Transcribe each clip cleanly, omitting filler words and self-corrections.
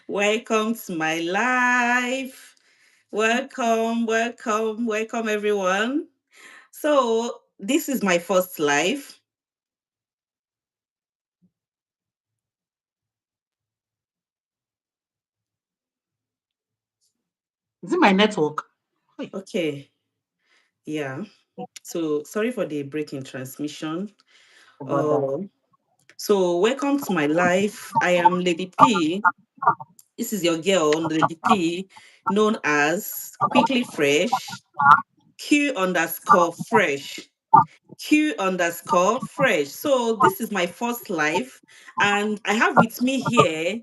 Welcome to my life. Welcome, everyone. So, this is my first live. Is it my network? Hey, Okay, yeah. So, sorry for the break in transmission. about that. Uh, welcome to my life. I am Lady P. This is your girl, Lady P, known as Quickly Fresh, Q underscore fresh. Q underscore fresh. So this is my first live, and I have with me here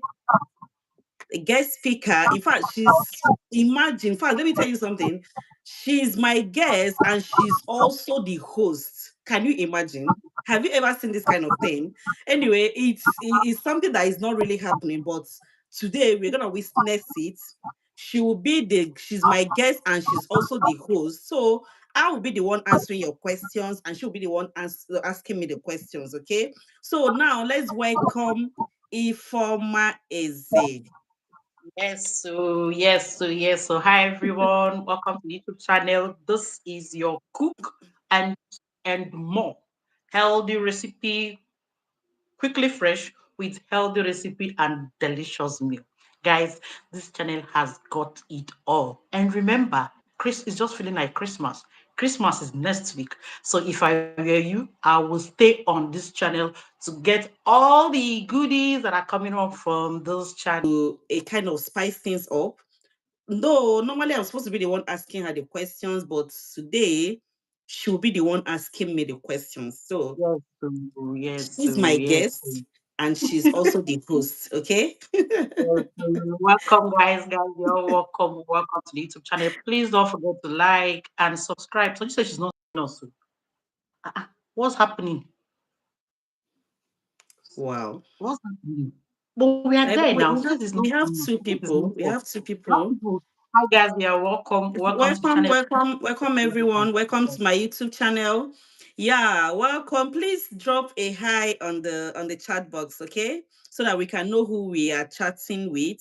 a guest speaker. In fact, in fact, let me tell you something. She's my guest and she's also the host. Can you imagine? Have you ever seen this kind of thing? Anyway, it's something that is not really happening, but today we're gonna witness it. She's my guest and she's also the host. So I will be the one answering your questions and she'll be the one asking me the questions. Okay. So now let's welcome Ifoma Eze. Yes. So hi everyone. Welcome to the YouTube channel. This is your cook and more healthy recipe, quickly fresh with healthy recipe and delicious meal. Guys, this channel has got it all. And remember, Chris is just feeling like Christmas. Christmas is next week. So if I were you, I will stay on this channel to get all the goodies that are coming up from this channel. To a kind of spice things up. No, normally I'm supposed to be the one asking her the questions, but today she'll be the one asking me the questions. So Yes, so, yes, she's so, my yes. guest and she's also the host. Okay. Yes, welcome, guys. You're welcome. Welcome to the YouTube channel. Please don't forget to like and subscribe. So you say she's not seeing us. What's happening? Wow. What's happening? But we are there But now. we, She we says have it's not we have seeing us. two This is people. not We work. have two Now people. people, hi guys, you are welcome. Welcome to the Welcome, channel. welcome, everyone. Welcome to my YouTube channel. Yeah, welcome. Please drop a hi on the chat box, okay? So that we can know who we are chatting with.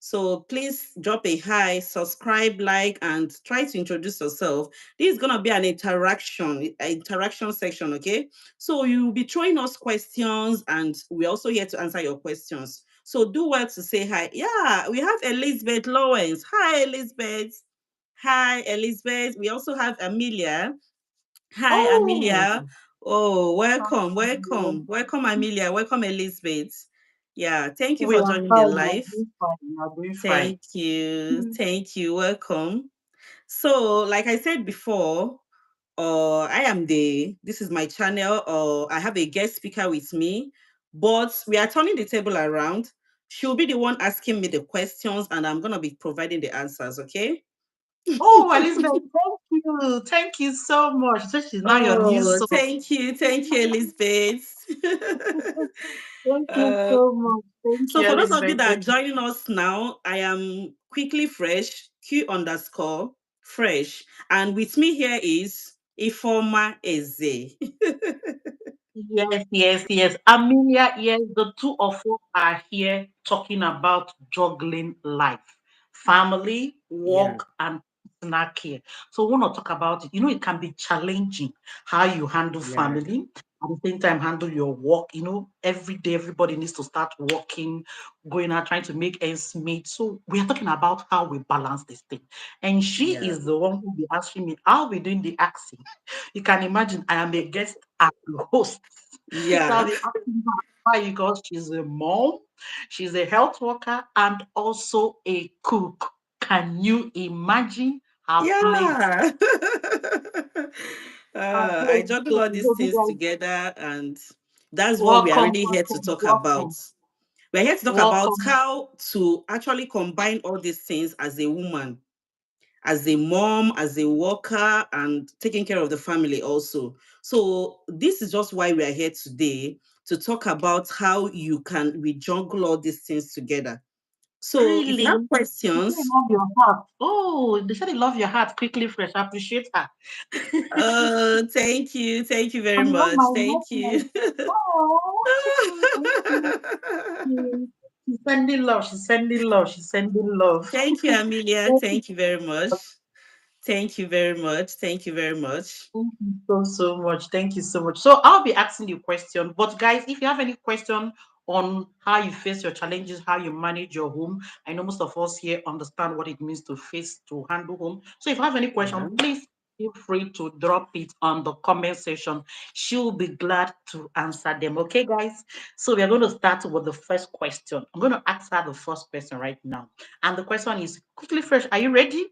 So please drop a hi, subscribe, like, and try to introduce yourself. This is gonna be an interaction section, okay? So you'll be throwing us questions, and we're also here to answer your questions. So do well to say hi. Yeah, we have Elizabeth Lawrence. Hi, Elizabeth. Hi, Elizabeth. We also have Amelia. Hi, Oh, Amelia. Oh, we welcome, Amelia. Welcome, Elizabeth. Yeah, thank you we for are joining the fine. We are live. doing fine. We are doing fine. Thank you. Thank you. Welcome. So, like I said before, this is my channel, or I have a guest speaker with me, but we are turning the table around. She'll be the one asking me the questions, and I'm going to be providing the answers, okay? Oh, Elizabeth, thank you. Thank you so much. So she's now your new Oh, soul. thank you. Thank you, Elizabeth. Thank you uh, so much. Thank so, you, for those of you Elizabeth. that are joining us now, I am quickly fresh, Q underscore fresh. And with me here is Ifoma Eze. Yes. Amelia, yes, the two of us are here talking about juggling life, family, Yeah, work, and personal care. So we want to talk about it. It can be challenging how you handle yeah, family, at the same time handle your work. Every day everybody needs to start working, going out, trying to make ends meet. So we are talking about how we balance this thing. And she yeah. is the one who will be asking me how we doing the asking. You can imagine I am a guest and the host. So I'll Yeah. be asking her why because she's a mom, she's a health worker, and also a cook. Can you imagine her plate? Yeah. Her I plate. juggle So all these you things guys, together, and that's what we are welcome, really here to welcome, talk about. welcome, We're here to talk about welcome. how to actually combine all these things as a woman, as a mom, as a worker, and taking care of the family also. So this is just why we are here today to talk about how you can we juggle all these things together. So if you have Really? They say they questions, love your heart. Oh, they say they love your heart quickly, fresh. I appreciate her. thank you very And you love much. my Thank you. network. Oh, thank you. She's sending love. She's sending love. She's sending love. Thank you, Amelia. Thank you Thank you very much. Thank you very much. Thank you very much. so much. Thank you so much. So I'll be asking you a question. But guys, if you have any question on how you face your challenges, how you manage your home, I know most of us here understand what it means to face to handle home. So if you have any question, Yeah. please feel free to drop it on the comment section. She'll be glad to answer them. Okay, guys. So we are going to start with the first question. I'm going to ask her the first question right now. And the question is quickly fresh. Are you ready?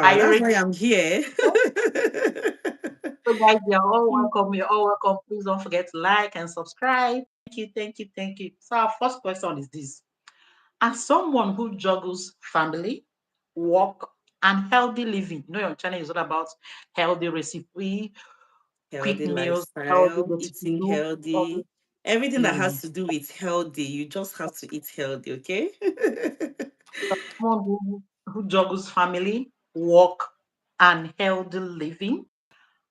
Are Yeah, you that's ready? why I'm here. So guys, you're all welcome. You're all welcome. Please don't forget to like and subscribe. Thank you, thank you, thank you. So our first question is this. As someone who juggles family, work, and healthy living, you know your channel is all about healthy recipe, quick Healthy meals, healthy lifestyle, get to eating know, all healthy, this. everything that has Mm. to do with healthy, you just have to eat healthy, okay? Someone who juggles family, work, and healthy living.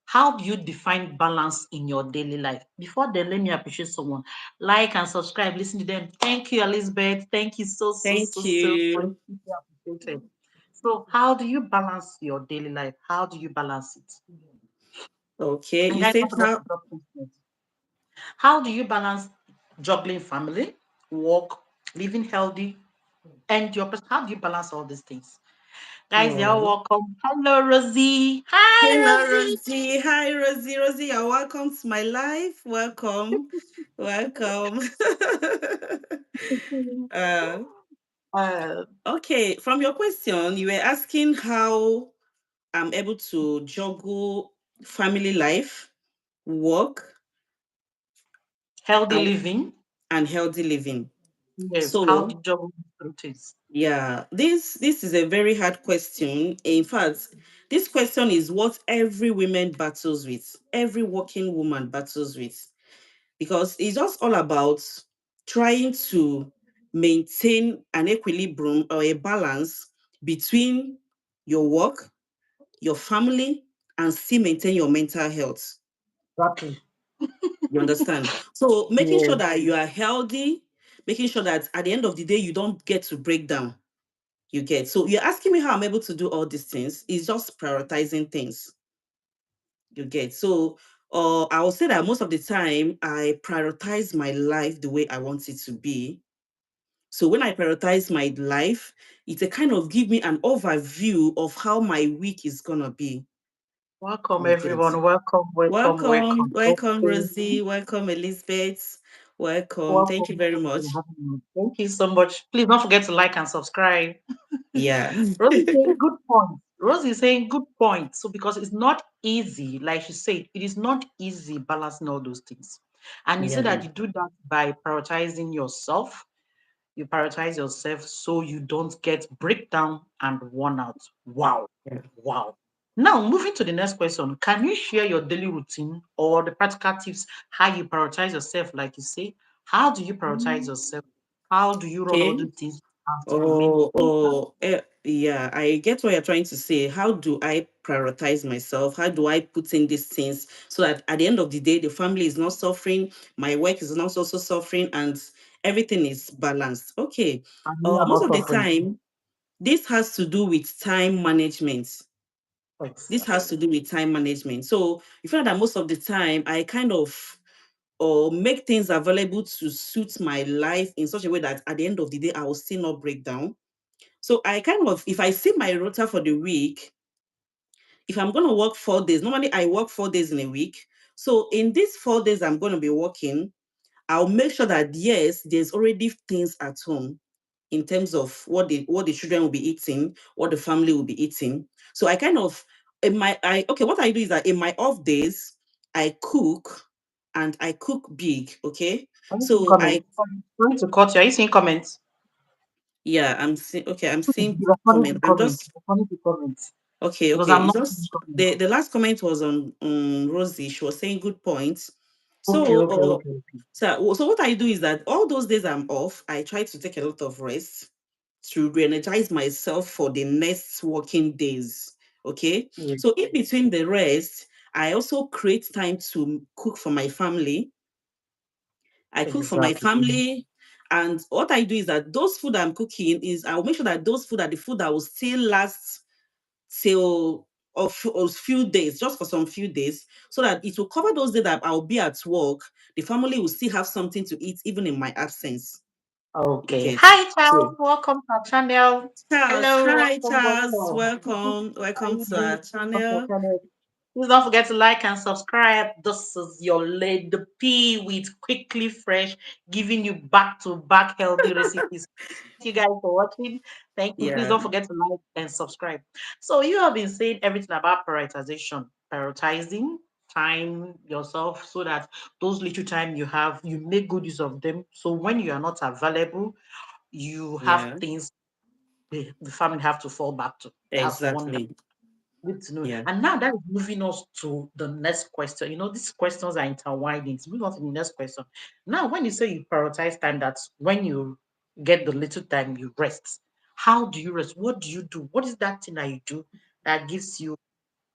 How do you define balance in your daily life? Before then, let me appreciate someone. Like and subscribe, listen to them. Thank you, Elizabeth. Thank you so, so, so, Thank so much. you. Deeply appreciated. So, how do you balance your daily life? How do you balance it? Okay, And you guys, said don't forget how? to drop comments. How do you balance juggling family, work, living healthy, and your person? How do you balance all these things? Guys, you're Oh. welcome. Hello, Rosie. Hi, Hello, Rosie. Rosie. Hi, Rosie. Rosie, you're welcome to my life. Welcome. Welcome. uh, Uh, okay, from your question, you were asking how I'm able to juggle family life, work, healthy and, living. and healthy living. Yes, how So, do you juggle through things? yeah, this is a very hard question. In fact, this question is what every woman battles with, every working woman battles with, because it's just all about trying to maintain an equilibrium or a balance between your work, your family, and still maintain your mental health. Exactly. You understand? So making Yeah. sure that you are healthy, making sure that at the end of the day you don't get to break down. You get. So you're asking me how I'm able to do all these things. It's just prioritizing things. You get. So I will say that most of the time I prioritize my life the way I want it to be. So when I prioritize my life, it's a kind of give me an overview of how my week is gonna be. Welcome, You get. everyone. Welcome, welcome, Welcome, welcome. welcome, Okay. Rosie. Welcome, Elizabeth. Welcome. Thank you Welcome. very Thank you much. for having me. Thank you so much. Please don't forget to like and subscribe. Yeah. Rosie is saying good point. Rosie is saying good point. So because it's not easy, like she said, it is not easy balancing all those things. And you said Yeah. that you do that by prioritizing yourself. You prioritize yourself so you don't get breakdown and worn out. Wow. Yeah. Wow. Now, moving to the next question. Can you share your daily routine or the practical tips how you prioritize yourself? Like you say, how do you prioritize yourself? How do you run all Okay. the things you have to maintain? Yeah, I get what you're trying to say. How do I prioritize myself? How do I put in these things so that at the end of the day, the family is not suffering, my work is not also suffering, and everything is balanced? Okay. And you are Most not of the suffering. time, this has to do with time management. This has Exactly. to do with time management. So you find that most of the time, I kind of or make things available to suit my life in such a way that at the end of the day, I will still not break down. So I kind of, if I see my rota for the week, if I'm going to work 4 days, normally I work 4 days in a week. So in these 4 days I'm going to be working, I'll make sure that yes, there's already things at home in terms of what the children will be eating, what the family will be eating. So I kind of in my I okay, what I do is that in my off days, I cook and I cook big. Okay. Are you seeing So I comments? Sorry to cut you. Are you seeing comments? yeah, I'm seeing okay, I'm seeing Responding comment. to I'm comments. just Responding to comments. okay, Because okay. I'm It's not seeing just comments. the last comment was on Rosie. She was saying good points. Okay, So, okay, okay, okay. so what I do is that all those days I'm off, I try to take a lot of rest to re-energize myself for the next working days. Okay. Yeah, So in between the rest, I also create time to cook for my family. I cook for my exactly. family. And what I do is that those food I'm cooking is I'll make sure that those food are the food that will still last till a few days, just for some few days, so that it will cover those days that I'll be at work. The family will still have something to eat even in my absence. You Okay. get Hi, so. Charles. Welcome to our channel. Charles, Hello, hi welcome, Charles, welcome. welcome, How welcome you to doing? our Welcome to our channel. channel. Please don't forget to like and subscribe. This is your Lady P with Quickly Fresh, giving you back to back healthy recipes. Thank you guys for watching. Thank you. Please Yeah, don't forget to like and subscribe. So, you have been saying everything about prioritization, prioritizing time yourself so that those little time you have, you make good use of them. So, when you are not available, you have yeah, things the family have to fall back to. That's wonderful. exactly. Good to know. Yeah, And now that is moving us to the next question. You know, these questions are intertwined. Move on to the next question. Now, when you say you prioritize time, that's when you get the little time you rest. How do you rest? What do you do? What is that thing that you do that gives you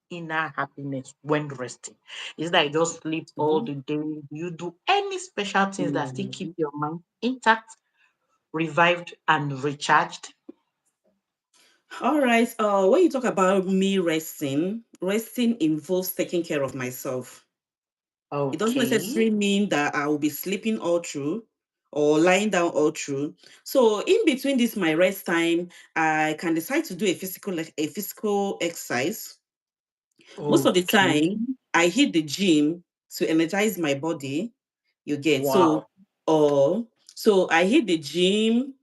inner happiness when resting? Is that you just sleep all mhm, the day? Do you do any special things that still keep mhm. your mind intact, revived, and recharged? All right. When you talk about me resting, resting involves taking care of myself. It doesn't Okay. necessarily mean that I will be sleeping all through or lying down all through. So in between this my rest time, I can decide to do a physical exercise. Most of the Okay. time, I hit the gym to energize my body. You get so, Wow. or so I hit the gym.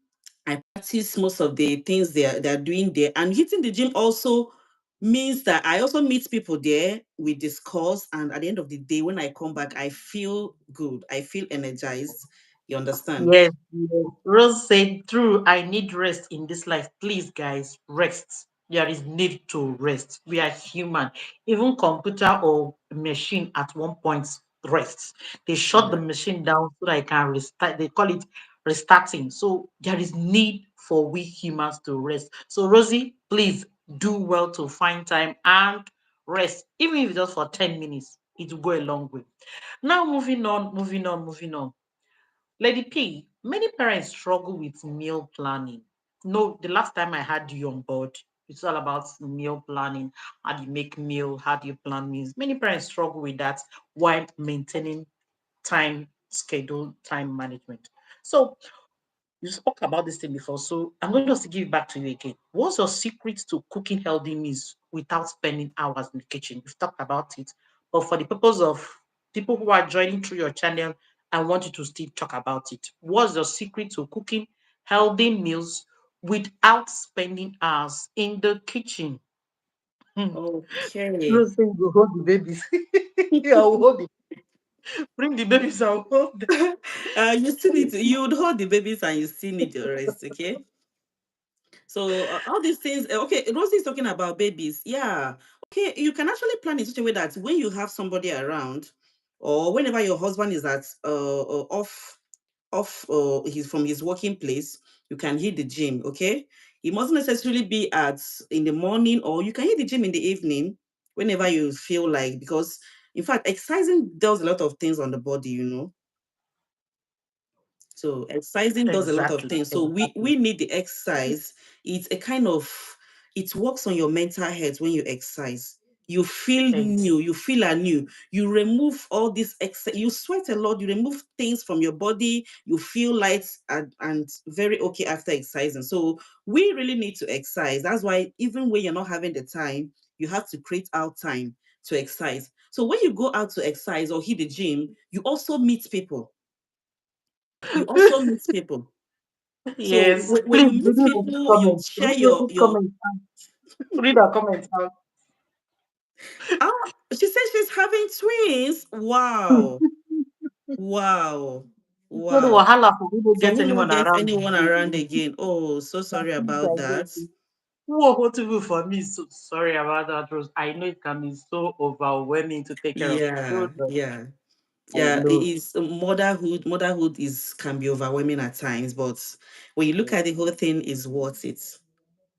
I practice most of the things they're doing there, and hitting the gym also means that I also meet people there. We discuss, and at the end of the day, when I come back, I feel good. I feel energized. You understand? Yes, yes. Rose said, "True, I need rest in this life. Please, guys, rest. There is need to rest. We are human. Even computer or machine at one point rests. They shut the Yeah. machine down so that it can restart. They call it restarting. So there is need for we humans to rest. So, Rosie, please do well to find time and rest, even if it's just for 10 minutes. It will go a long way. Now, moving on. Lady P, many parents struggle with meal planning. No, the last time I had you on board, it's all about meal planning. How do you make meal? How do you plan meals? Many parents struggle with that while maintaining time schedule, time management. So you spoke about this thing before, so I'm going to give it back to you again. What's your secret to cooking healthy meals without spending hours in the kitchen? We've talked about it, but for the purpose of people who are joining through your channel, I want you to still talk about it. What's your secret to cooking healthy meals without spending hours in the kitchen? Hmm. Okay. You say you go hold the babies. Yeah, I'll hold it. Bring the babies, I'll hold them. You still need to. You would hold the babies, and you still need your rest. Okay. So all these things, okay, Rosie is talking about babies. Yeah. Okay, you can actually plan in such a way that when you have somebody around, or whenever your husband is at off he's from his working place, you can hit the gym. Okay, it mustn't necessarily be at in the morning, or you can hit the gym in the evening whenever you feel like, because in fact, exercising does a lot of things on the body. So exercising does a lot of Exactly, things. So exactly. we need the exercise. It's a kind of, it works on your mental health when you exercise. You feel Ex- new, you feel anew. You remove all this you sweat a lot, you remove things from your body, you feel light and very okay after exercising. So we really need to exercise. That's why even when you're not having the time, you have to create out time to exercise. So when you go out to exercise or hit the gym, you also meet people. You also meet people. So Yes, when please you meet read the people, you comments. share Read the your. comments. Read the comments out. Ah, she said she's having twins. Wow, wow, So the wow. wahala for who don't For get who don't anyone get around. anyone around again. Oh, so That sorry things about are that. getting. Whoa, what to do for me? So sorry about that, Rose. I know it can be so overwhelming to take care of Yeah, children. yeah, I yeah. It know. is motherhood. Motherhood is can be overwhelming at times, but when you look at the whole thing, is worth it.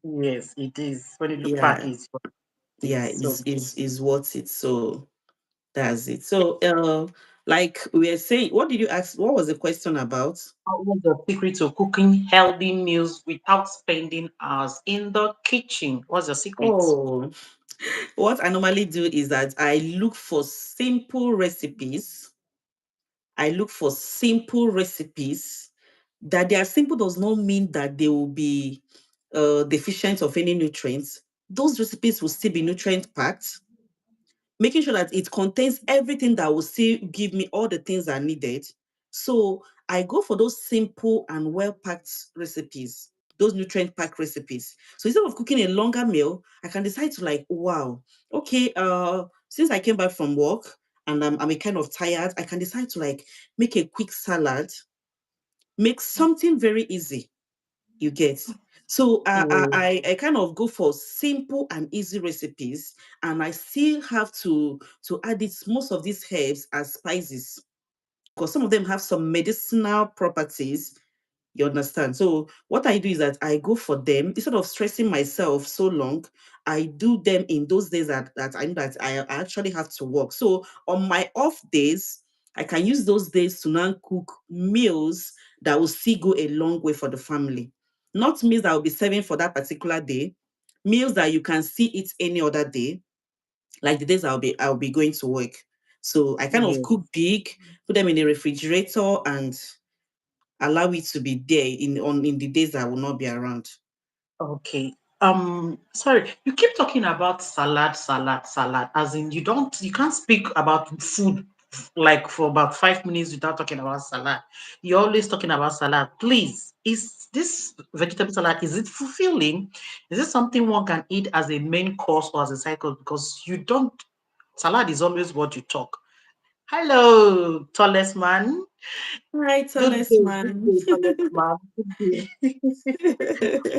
Yes, it is. When you look back, Yeah, it yeah, is so. is worth it. So that's it. So Like we were saying, what did you ask? What was the question about? What's the secret to cooking healthy meals without spending hours in the kitchen? What's the secret? Oh, what I normally do is that I look for simple recipes. I look for simple recipes. That they are simple does not mean that they will be deficient of any nutrients. Those recipes will still be nutrient packed, making sure that it contains everything that will still give me all the things I needed. So I go for those simple and well packed recipes, those nutrient packed recipes. So instead of cooking a longer meal, I can decide to like, wow, okay, since I came back from work and I'm a kind of tired, I can decide to like make a quick salad, make something very easy, you get. So Mm, I kind of go for simple and easy recipes, and I still have to add it most of these herbs as spices because some of them have some medicinal properties. You understand? So what I do is that I go for them instead of stressing myself so long. I do them in those days that I know that I actually have to work. So on my off days, I can use those days to now cook meals that will still go a long way for the family. Not meals that I will be serving for that particular day, meals that you can see eat any other day, like the days I'll be going to work. So I kind of yeah. cook big, put them in the refrigerator, and allow it to be there in the days that I will not be around. Okay. Sorry, you keep talking about salad, salad, salad, as in you can't speak about food like for about 5 minutes without talking about salad. You're always talking about salad. Please, is this vegetable salad, is it fulfilling? Is it something one can eat as a main course or as a side course? Because you don't, salad is always what you talk. Hello, tallest man. Right, Good man. day, tallest man. Good day.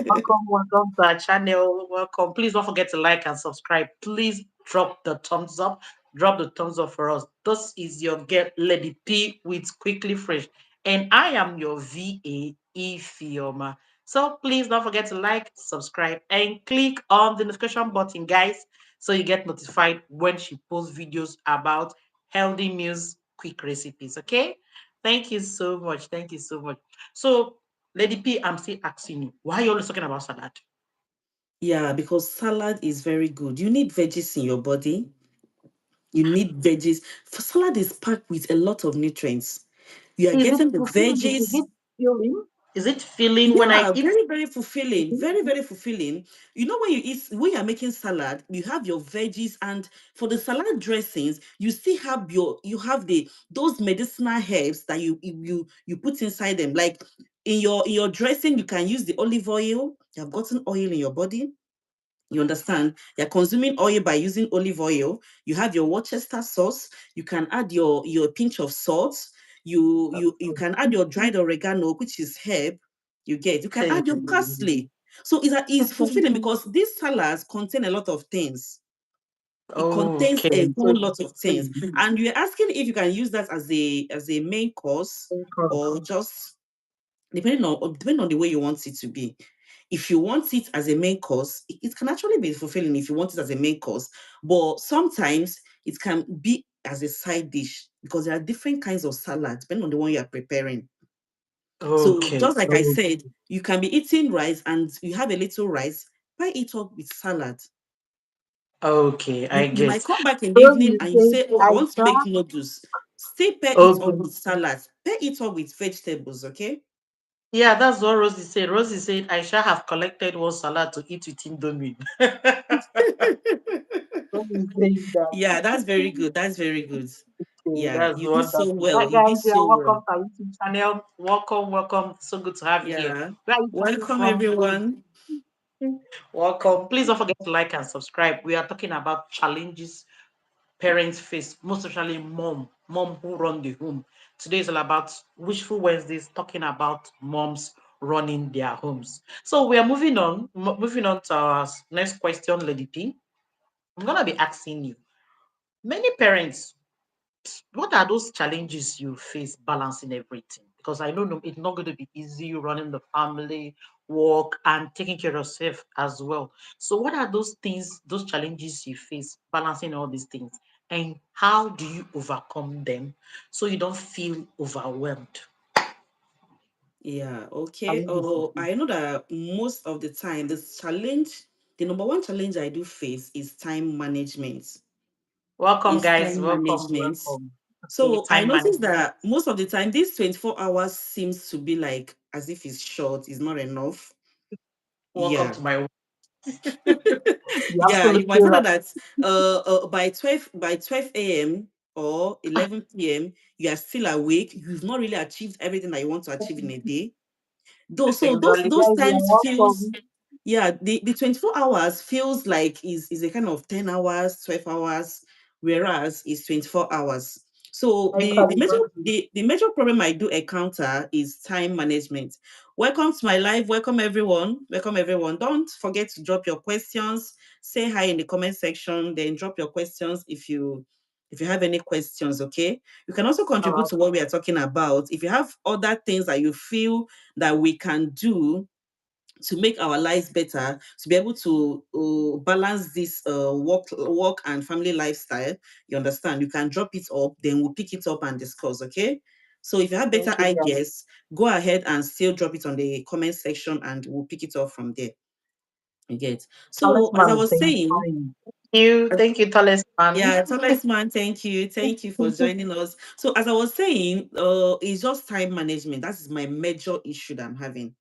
Welcome to our channel. Welcome. Please don't forget to like and subscribe. Please drop the thumbs up. Drop the thumbs up for us. This is your get Lady P with Quickly Fresh. And I am your VA Ifioma. So please don't forget to like, subscribe, and click on the notification button, guys, so you get notified when she posts videos about healthy meals, quick recipes. Okay? Thank you so much. Thank you so much. So Lady P, I'm still asking you, why are you always talking about salad? Yeah, because salad is very good. You need veggies in your body. You need veggies. Salad is packed with a lot of nutrients. You are Is it getting the fulfilling? Is veggies. it filling? Is it filling when I Yeah, eat? very, very fulfilling. Very, very fulfilling. You know, when you're making salad, you have your veggies, and for the salad dressings, you still have you have those medicinal herbs that you put inside them. Like in your dressing, you can use the olive oil. You have gotten oil in your body. You understand? You're consuming oil by using olive oil. You have your Worcester sauce. You can add your pinch of salt. You can add your dried oregano, which is herb. You get. You can Okay. add your parsley. So it's fulfilling because these salads contain a lot of things. It contains Okay. a So whole lot of things. And you're asking if you can use that as a main course or just depending on the way you want it to be. If you want it as a main course, it can actually be fulfilling if you want it as a main course. But sometimes it can be as a side dish because there are different kinds of salad depending on the one you are preparing. So okay. just like I said, you can be eating rice and you have a little rice, pair it up with salad. Okay, I You get. might come back in the So evening you and you say say, oh, I want to Aisha? make noodles. Still pair it up Okay. with salad. Pair it up with vegetables, okay? Yeah, that's what Rosie said. Rosie said Aisha have collected one salad to eat with Indomie. Rosie saying that. Yeah, that's very good. That's very good. Okay, Yeah, that's you did so wonderful. well. Right, You did guys, so you're welcome well. to our YouTube channel. Welcome, welcome. So good to have you here. Yeah. Where are you coming Welcome, from, Rose? everyone. Welcome. Please don't forget to like and subscribe. We are talking about challenges parents face, most especially mom who run the home. Today is all about Wishful Wednesdays, talking about moms running their homes. So we are moving on, moving on to our next question, Lady P. I'm gonna be asking you. Many parents, what are those challenges you face balancing everything? Because I know it's not going to be easy running the family, work, and taking care of yourself as well. So, what are those things, those challenges you face balancing all these things? and how do you overcome them so you don't feel overwhelmed? Yeah, okay. Challenges you Oh, face. I know that most of the time, the number one challenge I do face is time management. Welcome, Is guys. time Welcome, management. welcome. Okay, So I time noticed management. that most of the time, these 24 hours seems to be like as if it's short, it's not enough. Welcome Yeah. to my work. You're Yeah, you absolutely might find right. out that by 12 a.m. or 11 p.m. you are still awake. You've not really achieved everything that you want to achieve in a day. Though, so those Exactly, those guys. You're times feels, welcome. yeah, the 24 hours feels like is a kind of 10 hours, 12 hours, whereas it's 24 hours. So I the can the major imagine. the major problem I do encounter is time management. Welcome to my live. Welcome everyone. Welcome everyone. Don't forget to drop your questions. Say hi in the comment section. Then drop your questions if you have any questions. Okay. You can also All contribute right. to what we are talking about. If you have other things that you feel that we can do to make our lives better, to be able to balance this work and family lifestyle, you understand, you can drop it up, then we'll pick it up and discuss. Okay, so if you have better Thank you, guys. ideas, go ahead and still drop it on the comment section and we'll pick it up from there. You get. So as I Talisman was saying saying, fine. Thank you, Talisman. yeah, Thomas man, thank you for joining us. So as I was saying, it's just time management. That is my major issue that I'm having.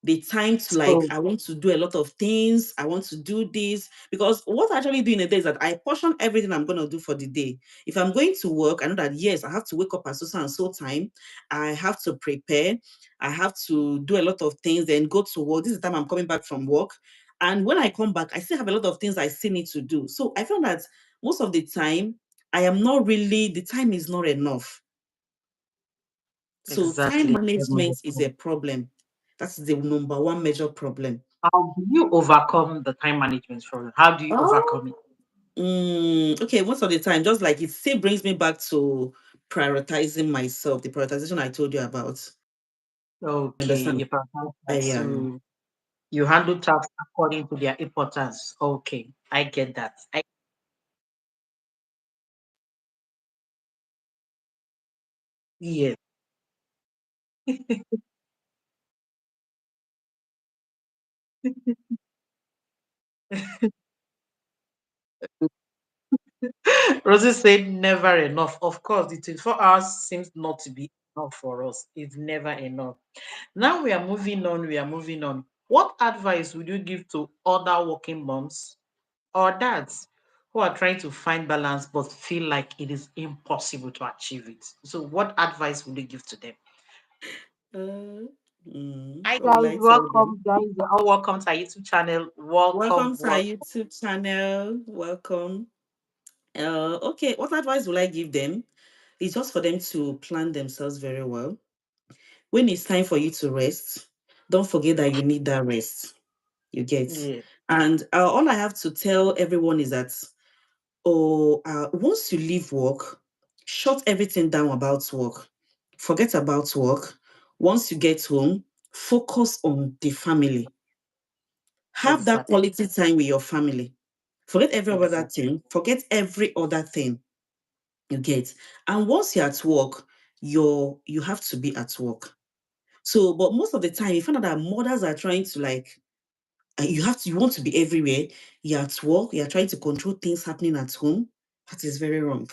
The time to, like, So I want to do a lot of things. I want to do this because what I actually do in a day is that I portion everything I'm going to do for the day. If I'm going to work, I know that yes, I have to wake up at so and so time. I have to prepare. I have to do a lot of things, then go to work. This is the time I'm coming back from work. And when I come back, I still have a lot of things I still need to do. So I found that most of the time, the time is not enough. So time exactly. management is a problem. That's the number one major problem. How do you overcome the time management problem? How do you Oh, overcome it? okay. Most of the time, just like it still brings me back to prioritizing myself, the prioritization I told you about. Okay, Understand? you prioritize that. Yeah. You handle tasks according to their importance. Okay, I get that. Yes. Rosie said never enough. Of course, the 24 hours seems not to be enough for us. It's never enough. Now we are moving on. We are moving on. What advice would you give to other working moms or dads who are trying to find balance but feel like it is impossible to achieve it? So, what advice would you give to them? Uh, Hi what will guys, I tell them? welcome guys. You're all welcome to our YouTube channel. Welcome, Welcome to our welcome. YouTube channel. Welcome. Okay, what advice will I give them? It's just for them to plan themselves very well. When it's time for you to rest, don't forget that you need that rest. You get. Yeah, And all I have to tell everyone is that, once you leave work, shut everything down about work. Forget about work. Once you get home, focus on the family. Have that exactly, quality time with your family. Forget every other exactly. thing. Forget every other thing. You get. And once you're at work, you have to be at work. So, but most of the time, you find out that mothers are trying to, like, you want to be everywhere. You're at work, you're trying to control things happening at home. That is very wrong.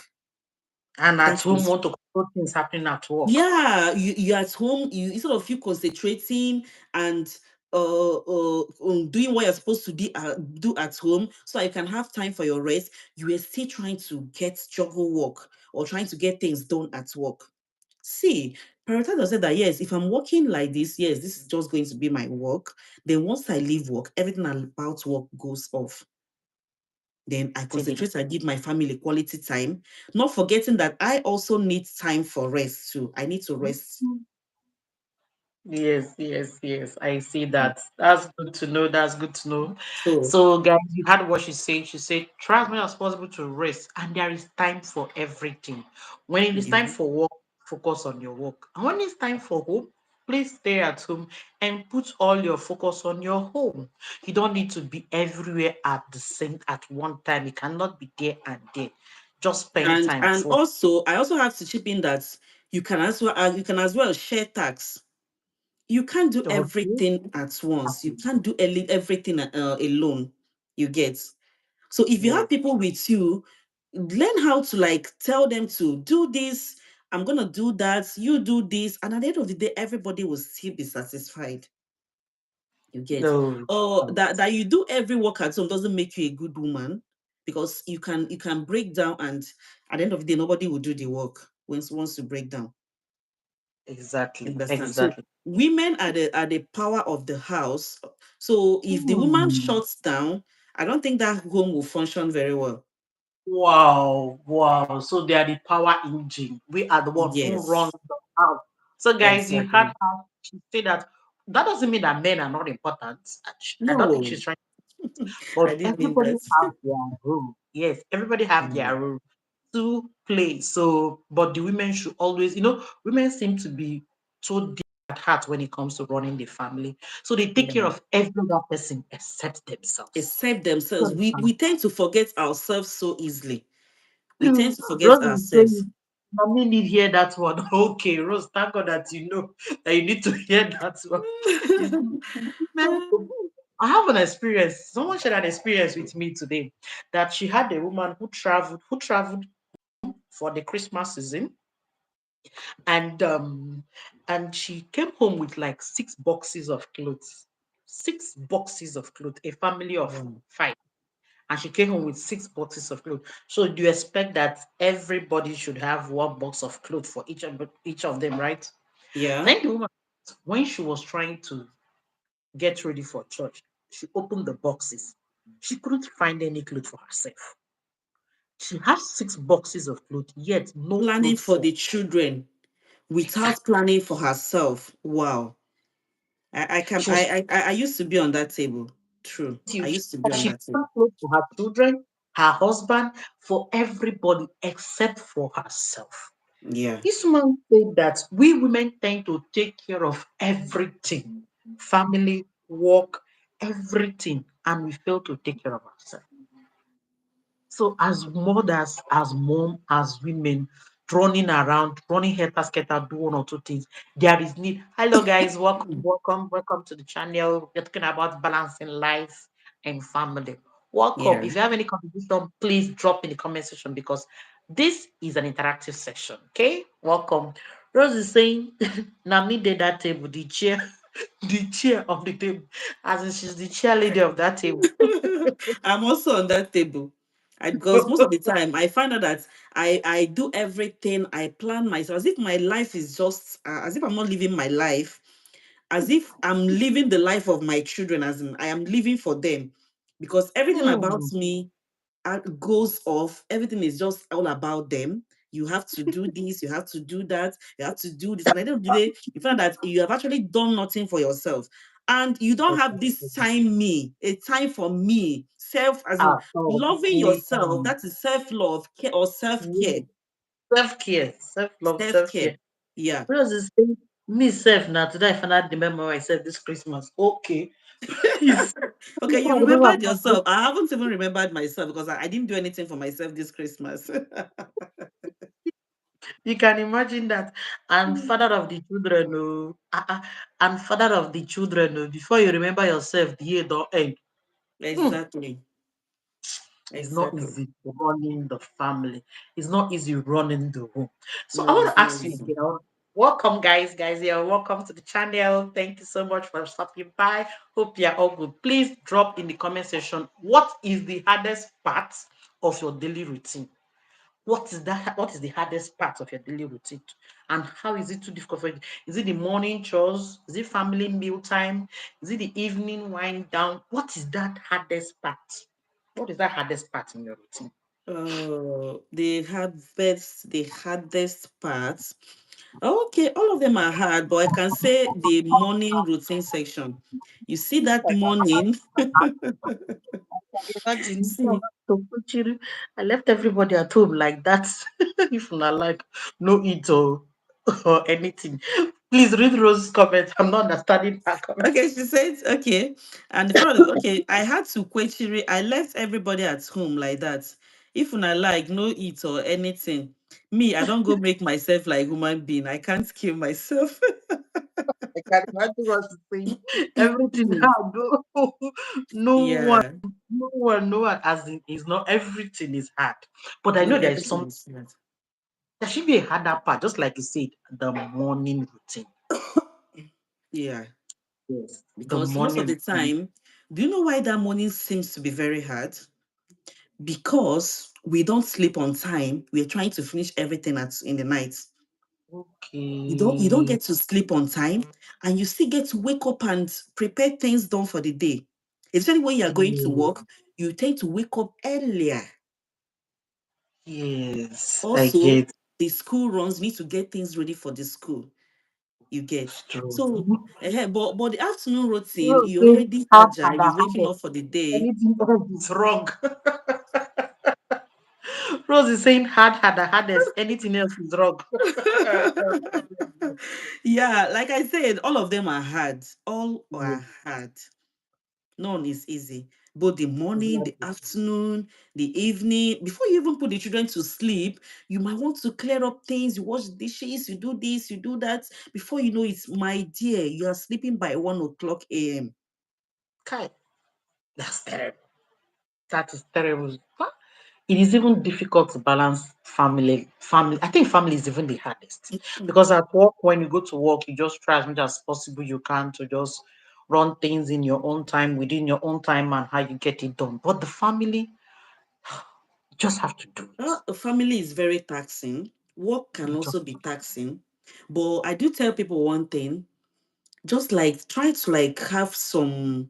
And at That home, is, want to control things happening at work. yeah, you're at home, you, instead of you concentrating and doing what you're supposed to do at home so that you can have time for your rest, you are still trying to get juggle work or trying to get things done at work. See, prioritize yourself that yes, if I'm working like this, yes, this is just going to be my work. Then once I leave work, everything about work goes off. Then I Till the concentrate, I give my family quality time, not forgetting that I also need time for rest too. I need to rest. Yes, yes, yes. I see Mm. that. That's good to know. That's good to know. So, So, guys, you heard what she said. She said, try as much as possible to rest, and there is time for everything. When it is time yeah. for work, focus on your work. And when it's time for home, please stay at home and put all your focus on your home. You don't need to be everywhere at one time. You cannot be there and there. Just spend And time for. also I also have to chip in that you can as well share tasks. You can't do Okay. everything at once. You can't do everything alone. You get. So if you Yeah. have people with you, learn how to like tell them to do this. I'm gonna do that. You do this, and at the end of the day, everybody will still be satisfied. You get. No. Or No. that you do every work at home doesn't make you a good woman, because you can break down, and at the end of the day, nobody will do the work once you break down. Exactly. Understand? So Exactly. women are the power of the house. So if the woman Hmm. shuts down, I don't think that home will function very well. Wow, wow. So they are the power engine. We are the one who run Yes, the house. So guys, you heard exactly. how she said that. That doesn't mean that men are not important. I don't think No, she's trying, I but didn't mean everybody that. have their role. Yes, everybody have Mm, their role to play. So, but the women should always, women seem to be so deep at heart when it comes to running the family. So they take care yeah. of every other person except themselves. Except themselves. We tend to forget ourselves so easily. We tend You to forget Rose is ourselves. saying, "Mommy need hear that one." Okay, Rose, thank God that you know that you need to hear that one. You see, I have an experience. Someone shared an experience with me today that she had a woman who traveled for the Christmas season, and she came home with like 6 boxes of clothes. 6 boxes of clothes, a family of Wow. 5, and she came home with 6 boxes of clothes. So do you expect that everybody should have one box of clothes for each of them, right? Yeah. Then the woman, when she was trying to get ready for church, she opened the boxes. She couldn't find any clothes for herself. She has 6 boxes of clothes, yet no Planning clothes for for the children without exactly. planning for herself. Wow. I can She was I used to be on that table. True. I used to be on she that table. found clothes for her children, her husband, for everybody except for herself. Yeah. This woman said that we women tend to take care of everything, family, work, everything, and we fail to take care of ourselves. So as mothers, as mom, as women, running around, running helter skelter, do one or two things, there is need. Hello guys, welcome to the channel. We're talking about balancing life and family. Welcome. Yeah. If you have any contribution, please drop in the comment section because this is an interactive session. Okay, welcome. Rose is saying, "Now me did that table, the chair, the chair of the table, as in she's the chairlady of that table." I'm also on that table. Because most of the time I find out that I do everything, I plan myself as if my life is just as if I'm not living my life, as if I'm living the life of my children, as in I am living for them. Because everything about Hmm. me goes off. Everything is just all about them. You have to do this, you have to do that, you have to do this. And at the end of the day, you find that you have actually done nothing for yourself. And you don't have this time me, a time for me, self, as in Oh, loving me yourself. That is self-love care or self-care. self-care, self-love, Self-care. self-care. Yeah. Because it's saying, me self now today I found out the memory I said this Christmas. Okay. Please. Okay, you I remember remembered yourself. I haven't even remembered myself because I didn't do anything for myself this Christmas. you can imagine that. And father of the children, oh, and father of the children, oh, before you remember yourself, the year don't end. Hmm. Exactly. It's not Exactly. easy running the family. It's not easy running the home. So I No, want it's to not ask you easy. again. Welcome, guys. Yeah, welcome to the channel. Thank you so much for stopping by. Hope you're all good. Please drop in the comment section what is the hardest part of your daily routine. What is that? What is the hardest part of your daily routine? And how is it too difficult for you? Is it the morning chores? Is it family meal time? Is it the evening wind down? What is that hardest part? What is that hardest part in your routine? The hardest parts. Okay, all of them are hard, but I can say the morning routine section. You see that morning. Imagine See, I left everybody at home like that. If not like no eat or anything. Please read Rose's comment. I'm not understanding her comment. okay, she said, okay. And the front of okay, I had to quechiri. I left everybody at home like that. If una like no eat or anything, me, I don't go make myself like human being. I can't kill myself. I can imagine what you're saying. Everything hard. No, Yeah. no one, as in, is not everything is hard. But I No, know there is everything some, is hard. there should be a harder part, just like you said, the morning routine. Yeah. Yes, the Because most of morning the routine. time, do you know why that morning seems to be very hard? Because we don't sleep on time. We're trying to finish everything at in the night. You don't Okay. get to sleep on time, and you still get to wake up and prepare things done for the day. Especially when you are going to Yeah. work, you tend to wake up earlier. Yes, I Also, get. the school runs, you need to get things ready for the school. You get. It's true. So but the afternoon routine, Rose you're saying already hard agile, and the you're waking hardest. up for the day. Anything else is wrong. Rose is saying hard and the hardest. Anything else is wrong. Yeah, like I said, all of them are hard. All Yeah, are hard. None is easy. Both the morning, the exactly. afternoon, the evening. Before you even put the children to sleep, you might want to clear up things. You wash dishes, you do this, you do that. Before you know it, my dear, you are sleeping by 1 o'clock a.m. Kai, that's terrible. That is terrible. Huh? It is even difficult to balance family. I think family is even the hardest because at work, when you go to work, you just try as much as possible you can to just run things in your own time, within your own time, and how you get it done. But the family, you just have to do it. A family is very taxing. Work can You just also be taxing. But I do tell people one thing, just like try to like have some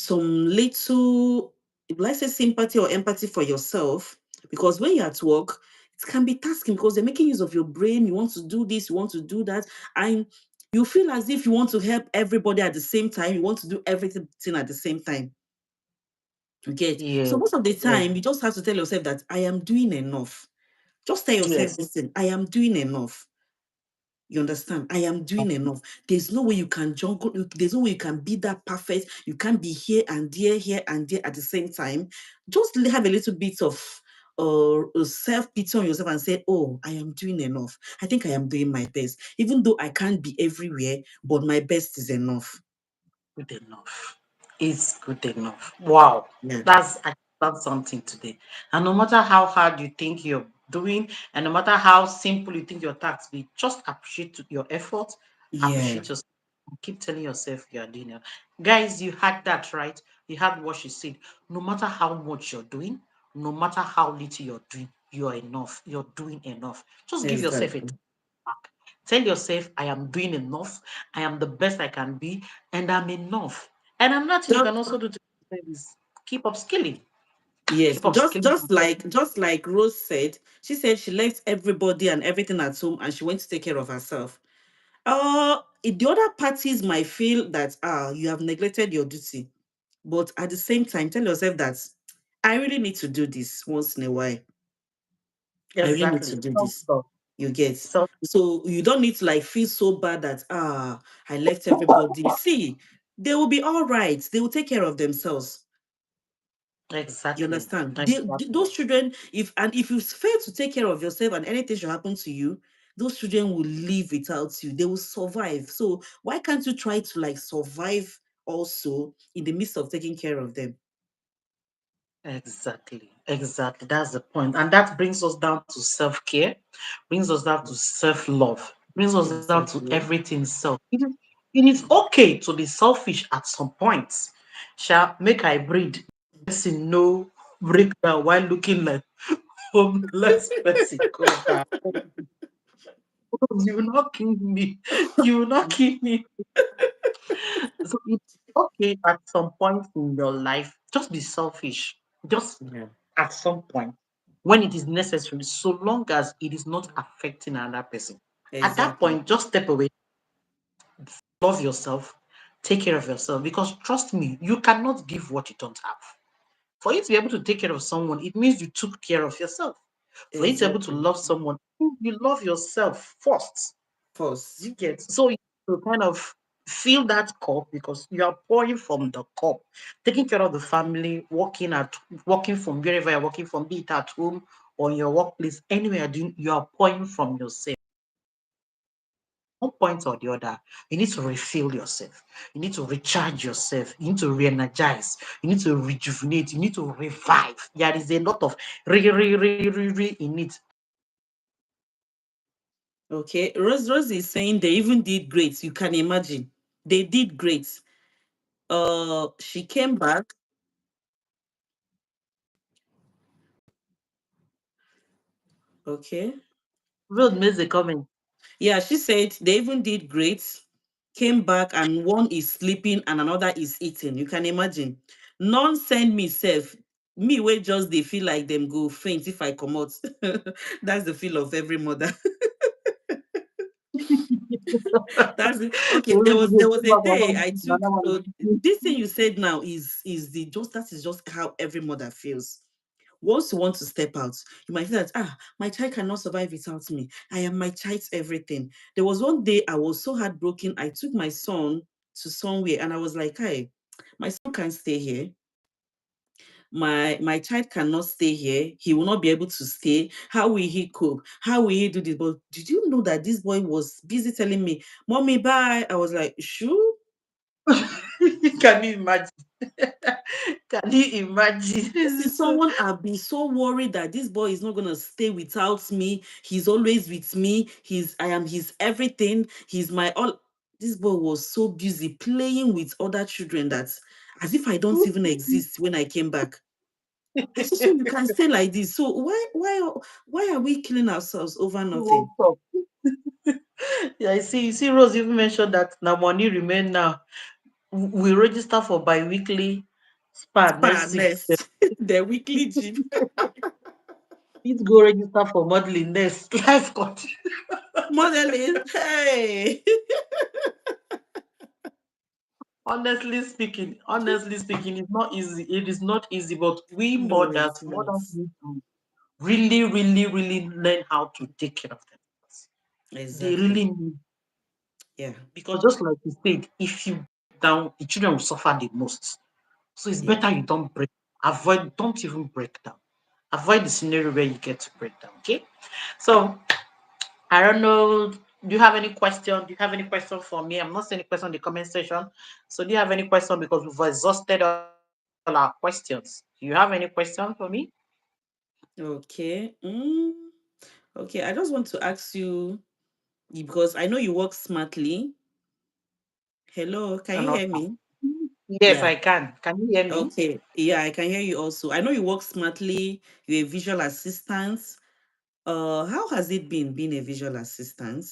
little, let's say, sympathy or empathy for yourself. Because when you're at work, it can be tasking because they're making use of your brain. You want to do this, you want to do that, and you feel as if you want to help everybody at the same time. You want to do everything at the same time. You get. yeah, So most of the yeah, time, you just have to tell yourself that I am doing enough. Just tell yourself, yes, listen, I am doing enough. You understand? I am doing enough. There's no way you can juggle. There's no way you can be that perfect. You can't be here and there at the same time. Just have a little bit of self pity on yourself and say, "Oh, I am doing enough. I think I am doing my best, even though I can't be everywhere, but my best is enough." good enough. It's good enough. Wow, Yeah. that's I learned something today. And no matter how hard you think you're doing, and no matter how simple you think your task be, just appreciate your effort, Yeah. appreciate yourself, and keep telling yourself you are doing it. Guys, you had that right. You had what she said. No matter how much you're doing, no matter how little you're doing, you're enough. You're doing enough. Just give yourself a Exactly. tap back. Tell yourself, I am doing enough. I am the best I can be, and I'm enough. And another thing you can also do to yourself is keep upskilling. Yes, Keep upskilling yourself. just like Rose said, she said she left everybody and everything at home and she went to take care of herself. The other parties might feel that you have neglected your duty, but at the same time, tell yourself that I really need to do this once in a while. I really need to Exactly. do this. Self-love. You get. Self So you don't need to like feel so bad that I left everybody. See, they will be all right. They will take care of themselves. You exactly. understand? Exactly. Those children, if you fail to take care of yourself and anything should happen to you, those children will live without you. They will survive. So why can't you try to like survive also in the midst of taking care of them? Exactly. Exactly. That's the point. And that brings us down to self-care, brings us down to self-love, brings us down to Exactly. everything self. It is okay to be selfish at some points. Shall make I breed person no breakdown while looking like homeless person. God, you will not kill me. You will not kill me. So it's okay at some point in your life, just be selfish. Just Yeah, at some point when it is necessary, so long as it is not affecting another person. At that exactly. point, just step away, love yourself, take care of yourself. Because trust me, you cannot give what you don't have. For you to be able to take care of someone, it means you took care of yourself. For you to be able to Exactly. love someone, you love yourself first. You First. get so you kind of Fill that cup because you are pouring from the cup, taking care of the family, working from wherever you're working from, be it at home or in your workplace, anywhere you're doing, you are pouring from yourself. One point or the other, you need to refill yourself. You need to recharge yourself. You need to re-energize. You need to rejuvenate. You need to revive. There is a lot of re in it. Okay. Rose is saying they even did great. You can imagine. They did great. She came back. Okay. Road makes a comment. Yeah, she said they even did great. Came back and one is sleeping and another is eating. You can imagine. None send me self. Me where just they feel like them go faint if I come out. That's the feel of every mother. That's it. Okay. Every day, There was come a back, day one I another took. one is This thing you said now is the just that is just how every mother feels. Once you want to step out, you might feel that my child cannot survive without me. I am my child's everything. There was one day I was so heartbroken. I took my son to somewhere and I was like, "Hey, my son can't stay here. My child cannot stay here. He will not be able to stay. How will he cope? How will he do this?" But did you know that this boy was busy telling me, "Mommy, bye." I was like, "Sure." Can you imagine? Can you This imagine? is someone I've been so worried that this boy is not gonna stay without me. He's always with me. I am his everything. He's my all. This boy was so busy playing with other children that as if I don't even exist when I came back. I said, so you can stay like this. So why are we killing ourselves over What's nothing? up? Yeah, I see. You see, Rose even mentioned that now money remain now. We register for bi-weekly spa Spa next week. Then nest, the weekly gym. please go register for modeling next. Life coach. Modeling. Hey. Honestly speaking, it's not easy. It is not easy, but we No, mothers, it's not. mothers need to really learn how to take care of themselves. They Exactly. really need, Yeah. because just like you said, if you break down, the children will suffer the most. So it's Yeah. better you don't break. Avoid. Don't even break down. Avoid the scenario where you get to break down. Okay. So I don't know. Do you have any question? Do you have any question for me? I'm not seeing any question in the comment section. So do you have any question? Because we've exhausted all our questions. Do you have any question for me? Okay. Okay. I just want to ask you because I know you work smartly. Hello, can Or you not? hear me? Yes, Yeah. I can. Can you hear me? Okay. Yeah, I can hear you also. I know you work smartly. You're a visual assistant. How has it been being a visual assistant?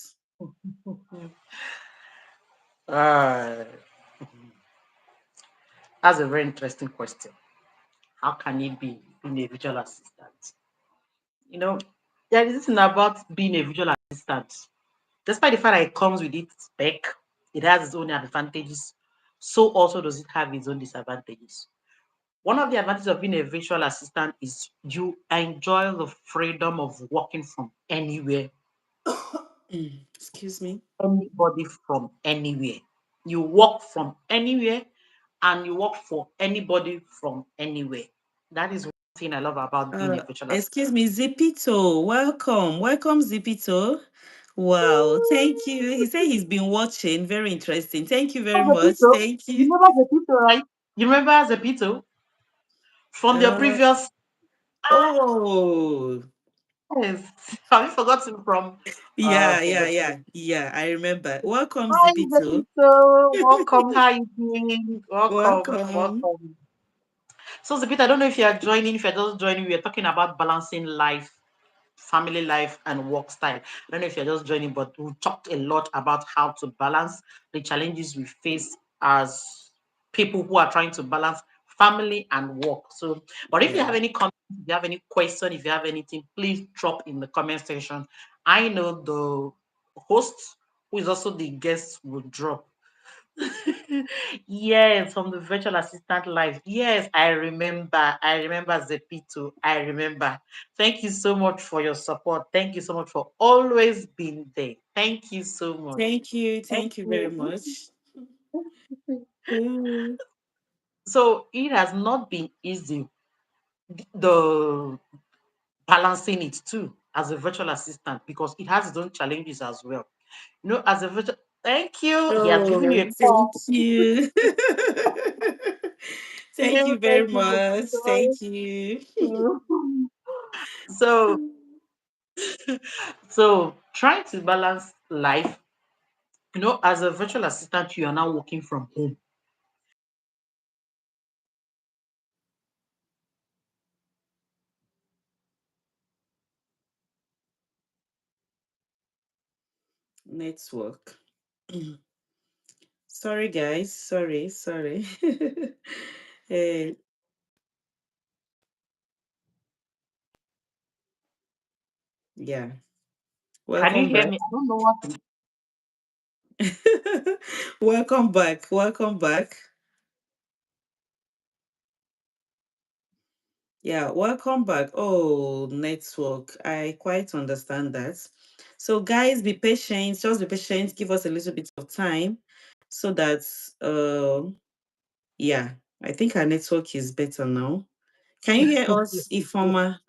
Uh, that's a very interesting question. How can it be being a visual assistant? You know, there is this thing about being a visual assistant. Despite the fact that it comes with its spec, it has its own advantages. So also does it have its own disadvantages. One of the advantages of being a visual assistant is you enjoy the freedom of working from anywhere, Excuse me. anybody from anywhere. You work from anywhere and you work for anybody from anywhere. That is one thing I love about being a visual assistant. Excuse me, Zipito. Welcome. Welcome, Zipito. Wow. Thank you. He said he's been watching. Very interesting. Thank you very Oh, much. Zepito. Thank You you. remember Zepito, right? You remember Zepito from their Uh, previous. oh, Yes. Have you forgotten from forgotten? yeah. I remember. Welcome, Hi, Zipito. Zepito. Welcome. How you doing? Welcome. Welcome. Welcome. So, Zepito, I don't know if you are joining. If you're just joining, we are talking about balancing life, family life, and work style. I don't know if you're just joining, but we talked a lot about how to balance the challenges we face as people who are trying to balance family and work. So, but if you Yeah. have any comments, if you have any question, if you have anything, please drop in the comment section. I know the host, who is also the guest, will drop. Yes, from the virtual assistant life. Yes, I remember. I remember Zepito. I remember. Thank you so much for your support. Thank you so much for always being there. Thank you so much. Thank you. Thank Thank you very you. much. Mm. So it has not been easy. The balancing it too as a virtual assistant because it has its own challenges as well. As a virtual, thank you. He has given you Oh, a thank call. you. Thank you very Thank you much. so Thank you. much. So, so trying to balance life, as a virtual assistant, you are now working from home. Network. Sorry, guys. Sorry, sorry. Hey, yeah. Can you Welcome hear back. me? I don't know what. Welcome back. Welcome back. Yeah, welcome back. Oh, network. I quite understand that. So, guys, be patient. Just be patient. Give us a little bit of time so that, yeah, I think our network is better now. Can you hear us, Ifoma?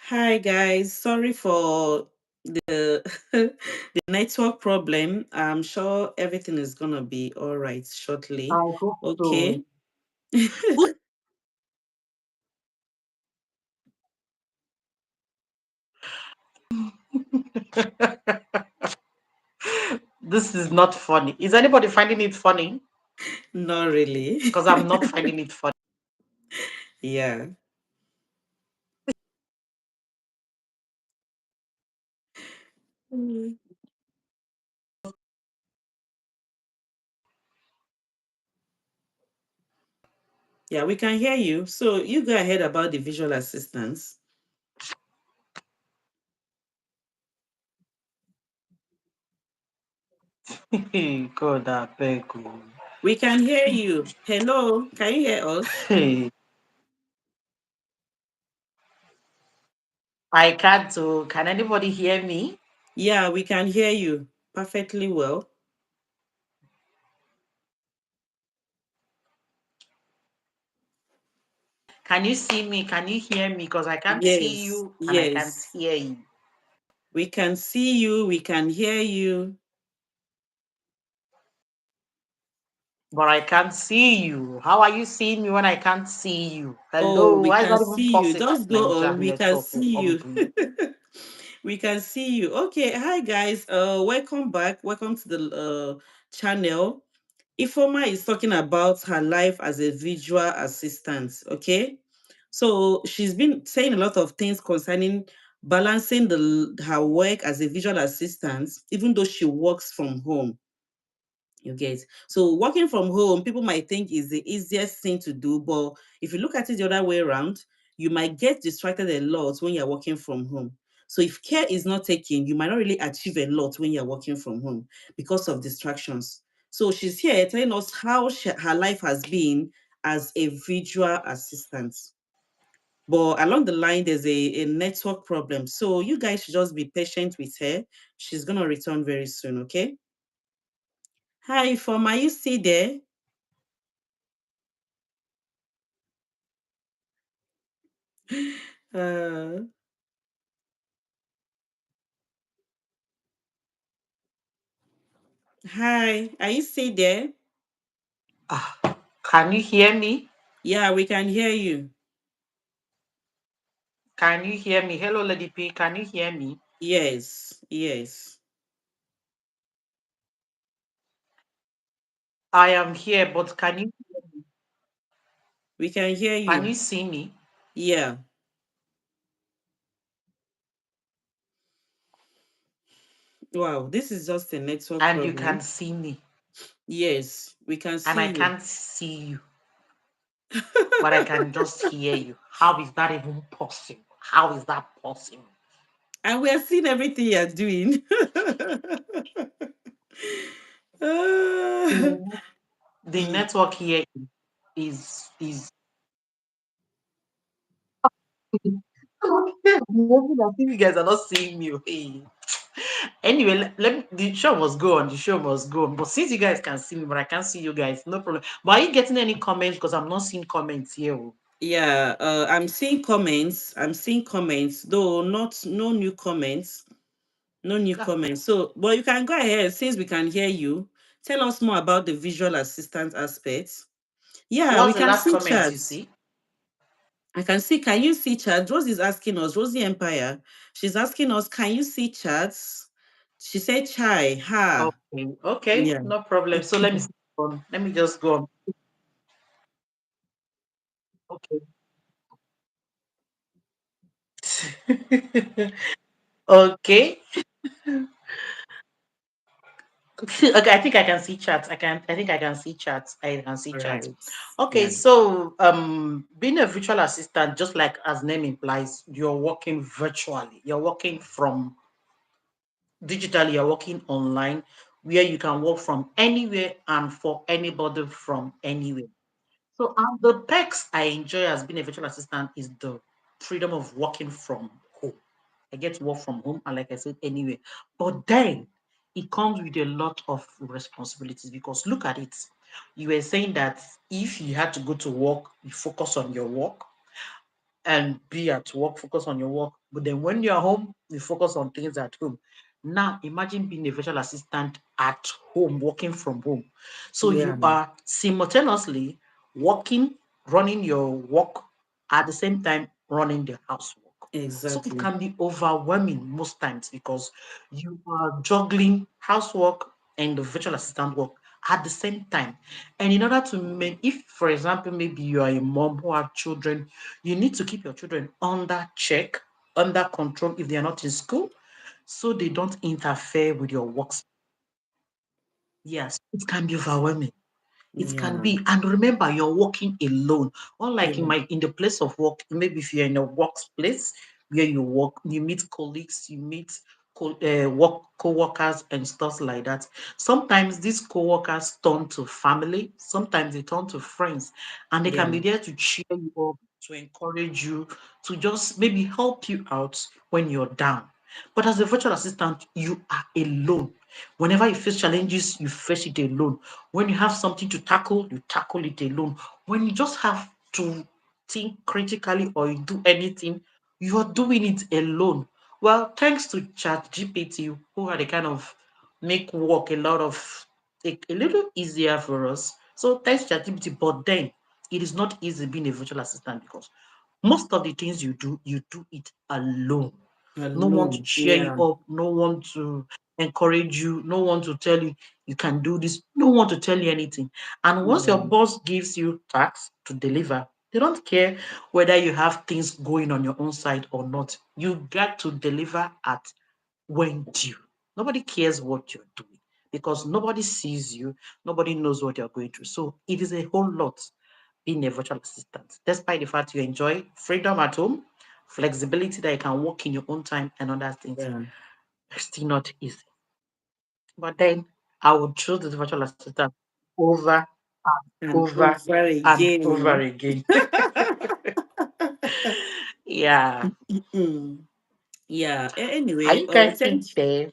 Hi, guys. Sorry for the the network problem. I'm sure everything is gonna be all right shortly. I hope so. Okay. This is not funny. Is anybody finding it funny? Not really. Because I'm not finding it funny. Yeah. Mm. Yeah, we can hear you. So you go ahead about the visual assistants. God, I beg you. We can hear you. Hello, can you hear us? Hey, I can't. Can anybody hear me? Yeah, we can hear you perfectly well. Can you see me? Can you hear me? Because I can't see Yes, you and I can't yes. hear you. We can see you, we can hear you. But I can't see you. How are you seeing me when I can't see you? Oh, Hello? we Why is can that even see you. possible? Just go Niger on. We can network will see come you. through. We can see you. Okay, hi guys. Welcome back. Welcome to the channel. Ifoma is talking about her life as a visual assistant. Okay, so she's been saying a lot of things concerning balancing her work as a visual assistant, even though she works from home. You get, so working from home, people might think is the easiest thing to do, but if you look at it the other way around, you might get distracted a lot when you're working from home. So if care is not taken, you might not really achieve a lot when you're working from home because of distractions. So she's here telling us how her life has been as a visual assistant. But along the line, there's a network problem. So you guys should just be patient with her. She's gonna return very soon, okay? Hi, Form, are you still there? Uh, Hi, are you still there? Ah, can you hear me? Yeah, we can hear you. Can you hear me? Hello, Lady P. Can you hear me? Yes, yes, I am here, but we can hear can you. you see me? Yeah. Wow, this is just a network And you can problem. see me. Yes, we can And I see you. can't see you, but I can just hear you. How is that even possible? How is that possible? And we are seeing everything you're doing. Ah, The network here is I think you guys are not seeing me. Hey. Anyway, the show must go on. The show must go on. But since you guys can see me, but I can't see you guys, no problem. But are you getting any comments? Because I'm not seeing comments here. Oh. Yeah, I'm seeing comments. I'm seeing comments, though not no new comments. No new Ah, comments. So, but you can go ahead since we can hear you. Tell us more about the visual assistant aspect. Yeah, we what's the can last see comment you chats. see? I can see. Can you see chats? Rosie is asking us. Rosie Empire. She's asking us. Can you see chats? She said, "Chai, ha, Okay, okay, yeah, no problem. So let me see on. Let me just go on. Okay. Okay. Okay, I think I can see chats. I think I can see chats. I can see chats. right, Okay, yeah, so being a virtual assistant, just like as name implies, you're working virtually. You're working from digitally, you're working online, where you can work from anywhere and for anybody from anywhere. So the perks I enjoy as being a virtual assistant is the freedom of working from home. I get to work from home, and like I said, anywhere. But then it comes with a lot of responsibilities because look at it. You were saying that if you had to go to work, you focus on your work and be at work, focus on your work. But then when you're home, you focus on things at home. Now, imagine being a virtual assistant at home, working from home. So yeah, you are simultaneously working, running your work, at the same time running the housework. So it exactly, can be overwhelming most times because you are juggling housework and the virtual assistant work at the same time. And in order to make, if for example, maybe you are a mom who have children, you need to keep your children under check, under control if they are not in school, so they don't interfere with your work. Yes, it can be overwhelming. It can yeah, be, and remember, you're working alone. Unlike yeah, in the place of work, maybe if you're in a workplace where you work, you meet colleagues, you meet co-workers and stuff like that. Sometimes these co-workers turn to family, sometimes they turn to friends, and they can yeah, be there to cheer you up, to encourage you, to just maybe help you out when you're down. But as a virtual assistant, you are alone. Whenever you face challenges, you face it alone. When you have something to tackle, you tackle it alone. When you just have to think critically or you do anything, you are doing it alone. Well, thanks to Chat GPT, who are the kind of make work a little easier for us. So thanks to ChatGPT, but then it is not easy being a virtual assistant because most of the things you do it alone. No one to alone, cheer you yeah, up, no one to encourage you, no one to tell you you can do this, no one to tell you anything. And once your yeah, boss gives you tasks to deliver, they don't care whether you have things going on your own side or not. You got to deliver at when due. Nobody cares what you're doing because nobody sees you, nobody knows what you're going through. So it is a whole lot being a virtual assistant, despite the fact you enjoy freedom at home, flexibility that you can work in your own time and other things. yeah, It's still not easy. But then I would choose the virtual assistant over, and over, over and over again. again. Yeah. Mm. Yeah. Are Anyway, you guys still thank. there?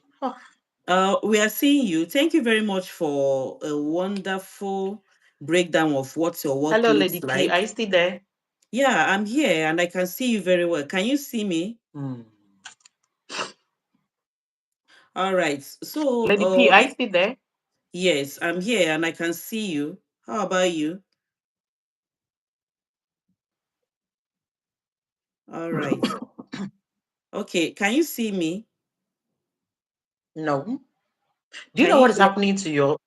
Oh, We are seeing you. Thank you very much for a wonderful breakdown of what your work hello, looks Lady P. Are like. you still there? Yeah, I'm here and I can see you very well. Can you see me? Hmm. All right. So, Lady P, are you still there? yes, I'm here and I can see you. How about you? All right. Okay. Can you see me? No. Do you Can know you what is hear? happening to your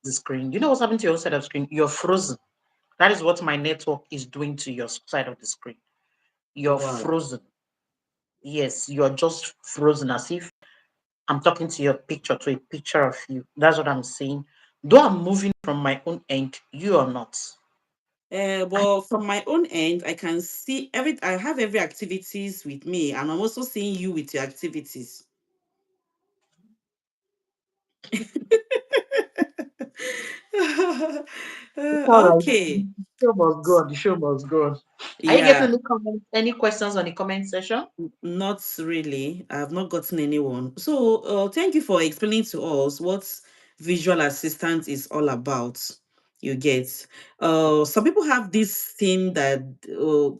the screen? Do you know what's happening to your side of the screen? You're frozen. That is what my network is doing to your side of the screen. You're Wow. frozen. Yes, you're just frozen as if I'm talking to your picture, to a picture of you. That's what I'm saying. Though I'm moving from my own end, you are not. I, Well, from my own end, I can see I have every activities with me, and I'm also seeing you with your activities. It's all right. Okay. The show must go on. The show must go on. Are you getting Yeah. any comments, any questions on the comment section? Not really. I've not gotten anyone. So, thank you for explaining to us what visual assistance is all about. You get. Some people have this thing that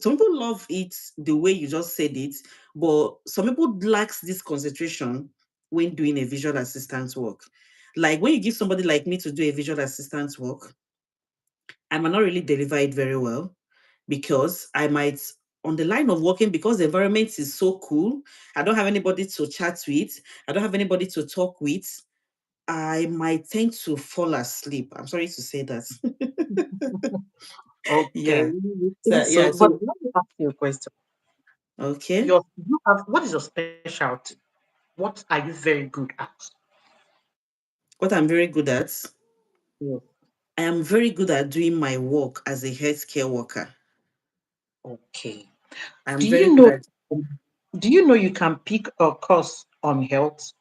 some people love it the way you just said it, but some people lacks this concentration when doing a visual assistance work. Like when you give somebody like me to do a visual assistance work, I might not really deliver it very well because I might, on the line of working, because the environment is so cool, I don't have anybody to chat with, I don't have anybody to talk with. I might tend to fall asleep. I'm sorry to say that. Okay, Yeah. you So think yeah, so? But so let me ask you a question. okay. You have what is your specialty? What are you very good at? What I'm very good at, Yes. I am very good at doing my work as a healthcare worker. Okay. I'm Do very you good know? at Do you know you can pick a course on health?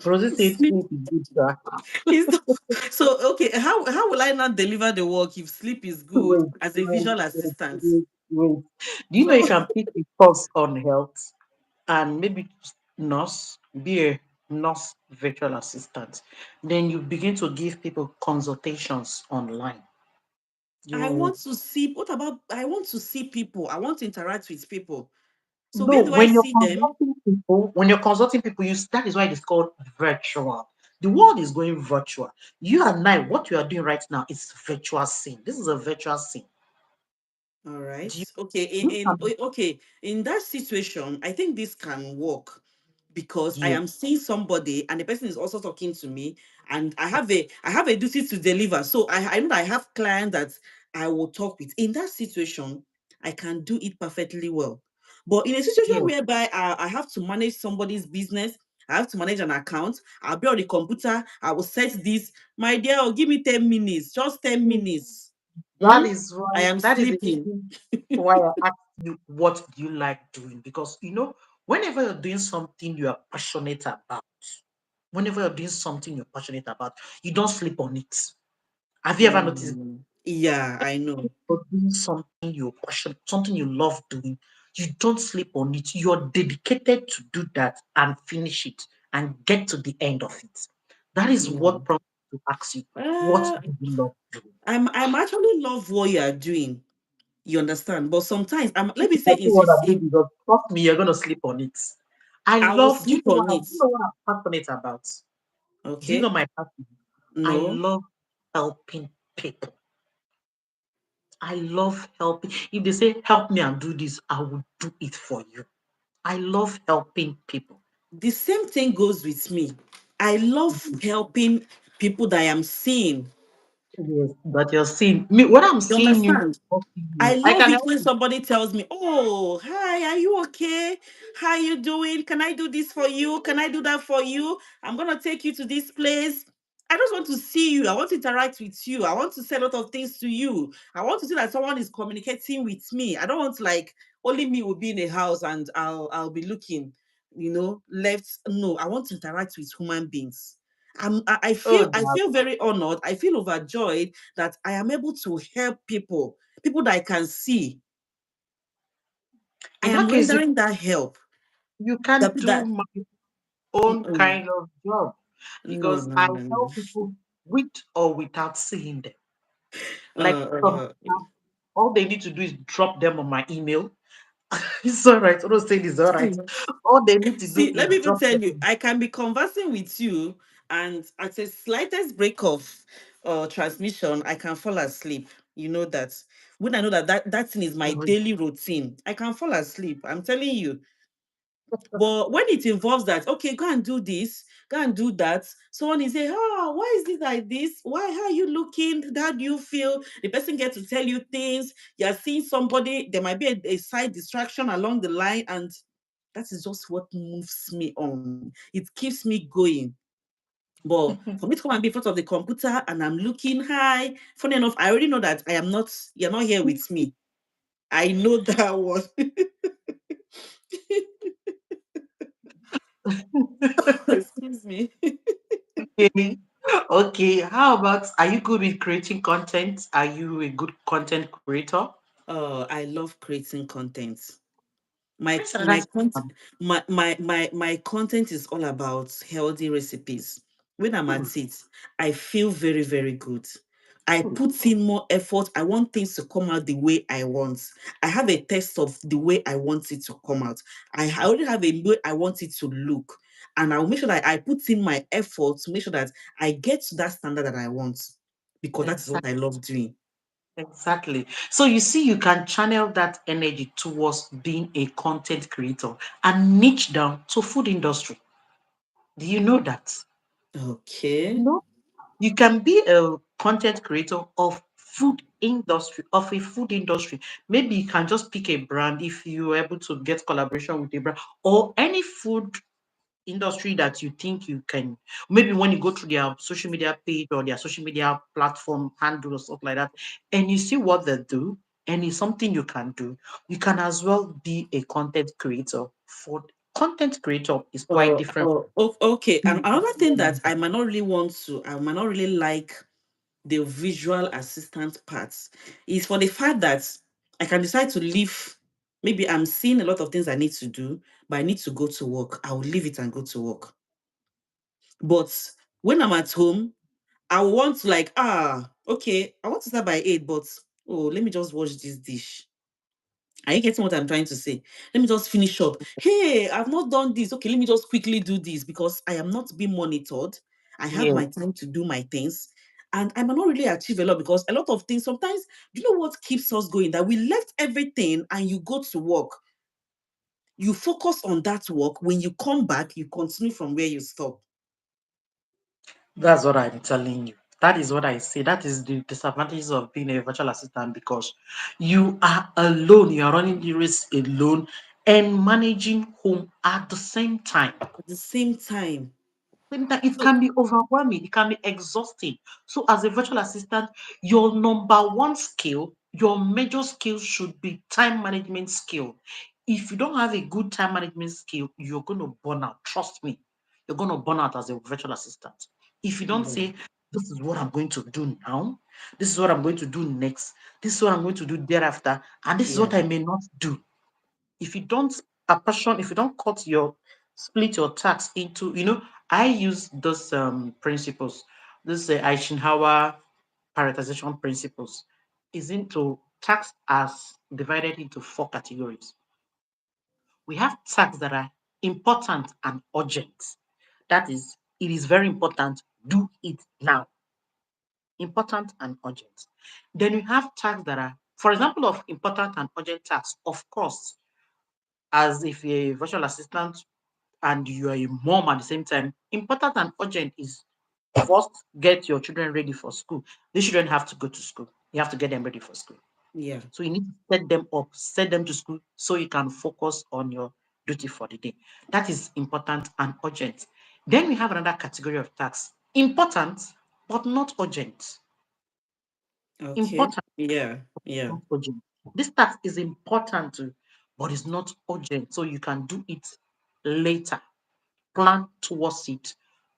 Rosie said sleep. sleep is good, sir. Is the, so okay. How will I not deliver the work if sleep is good Wait, as a wait, visual wait, assistant? wait. Do you know you So can pick a course on health and maybe nurse, be a nurse virtual assistant? Then you begin to give people consultations online. I You want to see, what about, I want to see people. I want to interact with people. So No, where do I when you're see them? consulting people, that is why it is called virtual. The world is going virtual. You and I, what we are doing right now is virtual scene. This is a virtual scene. All right. Do you, Okay. you can, Okay. In that situation, I think this can work because I yeah, am seeing somebody and the person is also talking to me, and I have a duty to deliver. So I know that I have clients that I will talk with. In that situation, I can do it perfectly well. But in a situation yeah, whereby I have to manage somebody's business, I have to manage an account, I'll be on the computer, I will set this. My dear, oh, give me 10 minutes, just 10 minutes. that Hmm? is I why, am that is the sleeping. reason why I asked you, what do you like doing? Because, whenever you're doing something you are passionate about, you don't sleep on it. Have you ever noticed? Yeah, I know. You're doing something you're passionate, something you love doing, you don't sleep on it. You're dedicated to do that and finish it and get to the end of it. That is Yeah. what prompts me to ask you, what Uh, do you love doing? I'm actually love what you are doing. You understand? But sometimes let me It's say not what I'm if doing because trust me, you're gonna sleep on it. I I will love, sleep on do it. you know what I'm passionate about? Do you know Okay? my passion? I No. love helping people. I love helping. If they say help me and do this, I will do it for you. I love helping people. The same thing goes with me. I love helping people that I am seeing. Yes, but you're seeing me when I'm You seeing you, understand? helping I you, I love can it help when you. somebody tells me, "Oh, hi, are you okay? How you doing? Can I do this for you? Can I do that for you? I'm gonna take you to this place." I just want to see you. I want to interact with you. I want to say a lot of things to you. I want to see that someone is communicating with me. I don't want to like only me will be in a house and I'll be looking, left. No, I want to interact with human beings. I Oh, feel very honored. I feel overjoyed that I am able to help people that I can see. I in am that case, rendering that help. you can do That my own mm-mm. kind of job No, because no, I no, no. help people with or without seeing them. Like Uh, some uh, staff, all they need to do is drop them on my email. It's all right. I'm not saying it's all right. All they need to do See, is let me even drop tell you, them. I can be conversing with you, and at a slightest break of transmission, I can fall asleep. You know that. When I know that thing is my daily routine, I can fall asleep. I'm telling you. But when it involves that, okay, go and do this, go and do that, someone is saying, why is this like this? Why, how are you looking? How do you feel? The person gets to tell you things. You're seeing somebody, there might be a side distraction along the line, and that is just what moves me on. It keeps me going. But for me to come and be in front of the computer and I'm looking high, funny enough, I already know that you're not here with me. I know that one. Excuse me. Okay. Okay, how about, are you good with creating content? Are you a good content creator? Oh, I love creating content. my That's another my thing. content my content is all about healthy recipes. When I'm Hmm, at it, I feel very, very good. I hmm, put in more effort. I want things to come out the way I want. I have a taste of the way I want it to come out. I already have a way I want it to look, and I'll make sure that I put in my effort to make sure that I get to that standard that I want, because that is what I exactly. love doing. Exactly. So you see, you can channel that energy towards being a content creator and niche down to food industry. Do you know that? Okay. No. You can be a content creator of food industry, of a food industry. Maybe you can just pick a brand if you're able to get collaboration with a brand or any food industry that you think you can. Maybe when you go through their social media page or their social media platform handle or stuff like that, and you see what they do, and it's something you can do, you can as well be a content creator. For content creator is quite different. Okay. And another thing that I might not really like the visual assistant parts is for the fact that I can decide to leave. Maybe I'm seeing a lot of things I need to do, but I need to go to work. I will leave it and go to work. But when I'm at home, I want to like, okay, I want to start by 8, but oh, let me just wash this dish. Are you getting what I'm trying to say? Let me just finish up. Hey, I've not done this. Okay, let me just quickly do this because I am not being monitored. I have Yeah, my time to do my things. And I might not really achieve a lot because a lot of things sometimes, do you know what keeps us going? That we left everything and you go to work. You focus on that work. When you come back, you continue from where you stop. that's what I'm telling you. That is what I say. That is the disadvantages of being a virtual assistant because you are alone. You are running the race alone and managing home at the same time. At the same time. Sometimes it So can be overwhelming, it can be exhausting. So, as a virtual assistant, your number one skill, your major skill should be time management skill. If you don't have a good time management skill, you're going to burn out. Trust me, you're going to burn out as a virtual assistant. If you don't yeah, say, this is what I'm going to do now, this is what I'm going to do next, this is what I'm going to do thereafter, and this is yeah, what I may not do, if you don't apportion, if you don't cut your split your tax into, I use those principles, this Eisenhower prioritization principles, is into tax as divided into four categories. We have tax that are important and urgent. That is, it is very important, do it now. Important and urgent. Then we have tax that are, for example, of important and urgent tax, of course, as if you're a virtual assistant and you are a mom at the same time, important and urgent is first get your children ready for school. These children have to go to school. You have to get them ready for school. yeah. So you need to set them up, set them to school so you can focus on your duty for the day. That is important and urgent. Then we have another category of tasks. Important but not urgent. Okay. Important, Yeah, yeah. not urgent. This task is important, but it's not urgent. So you can do it later. Plan towards it,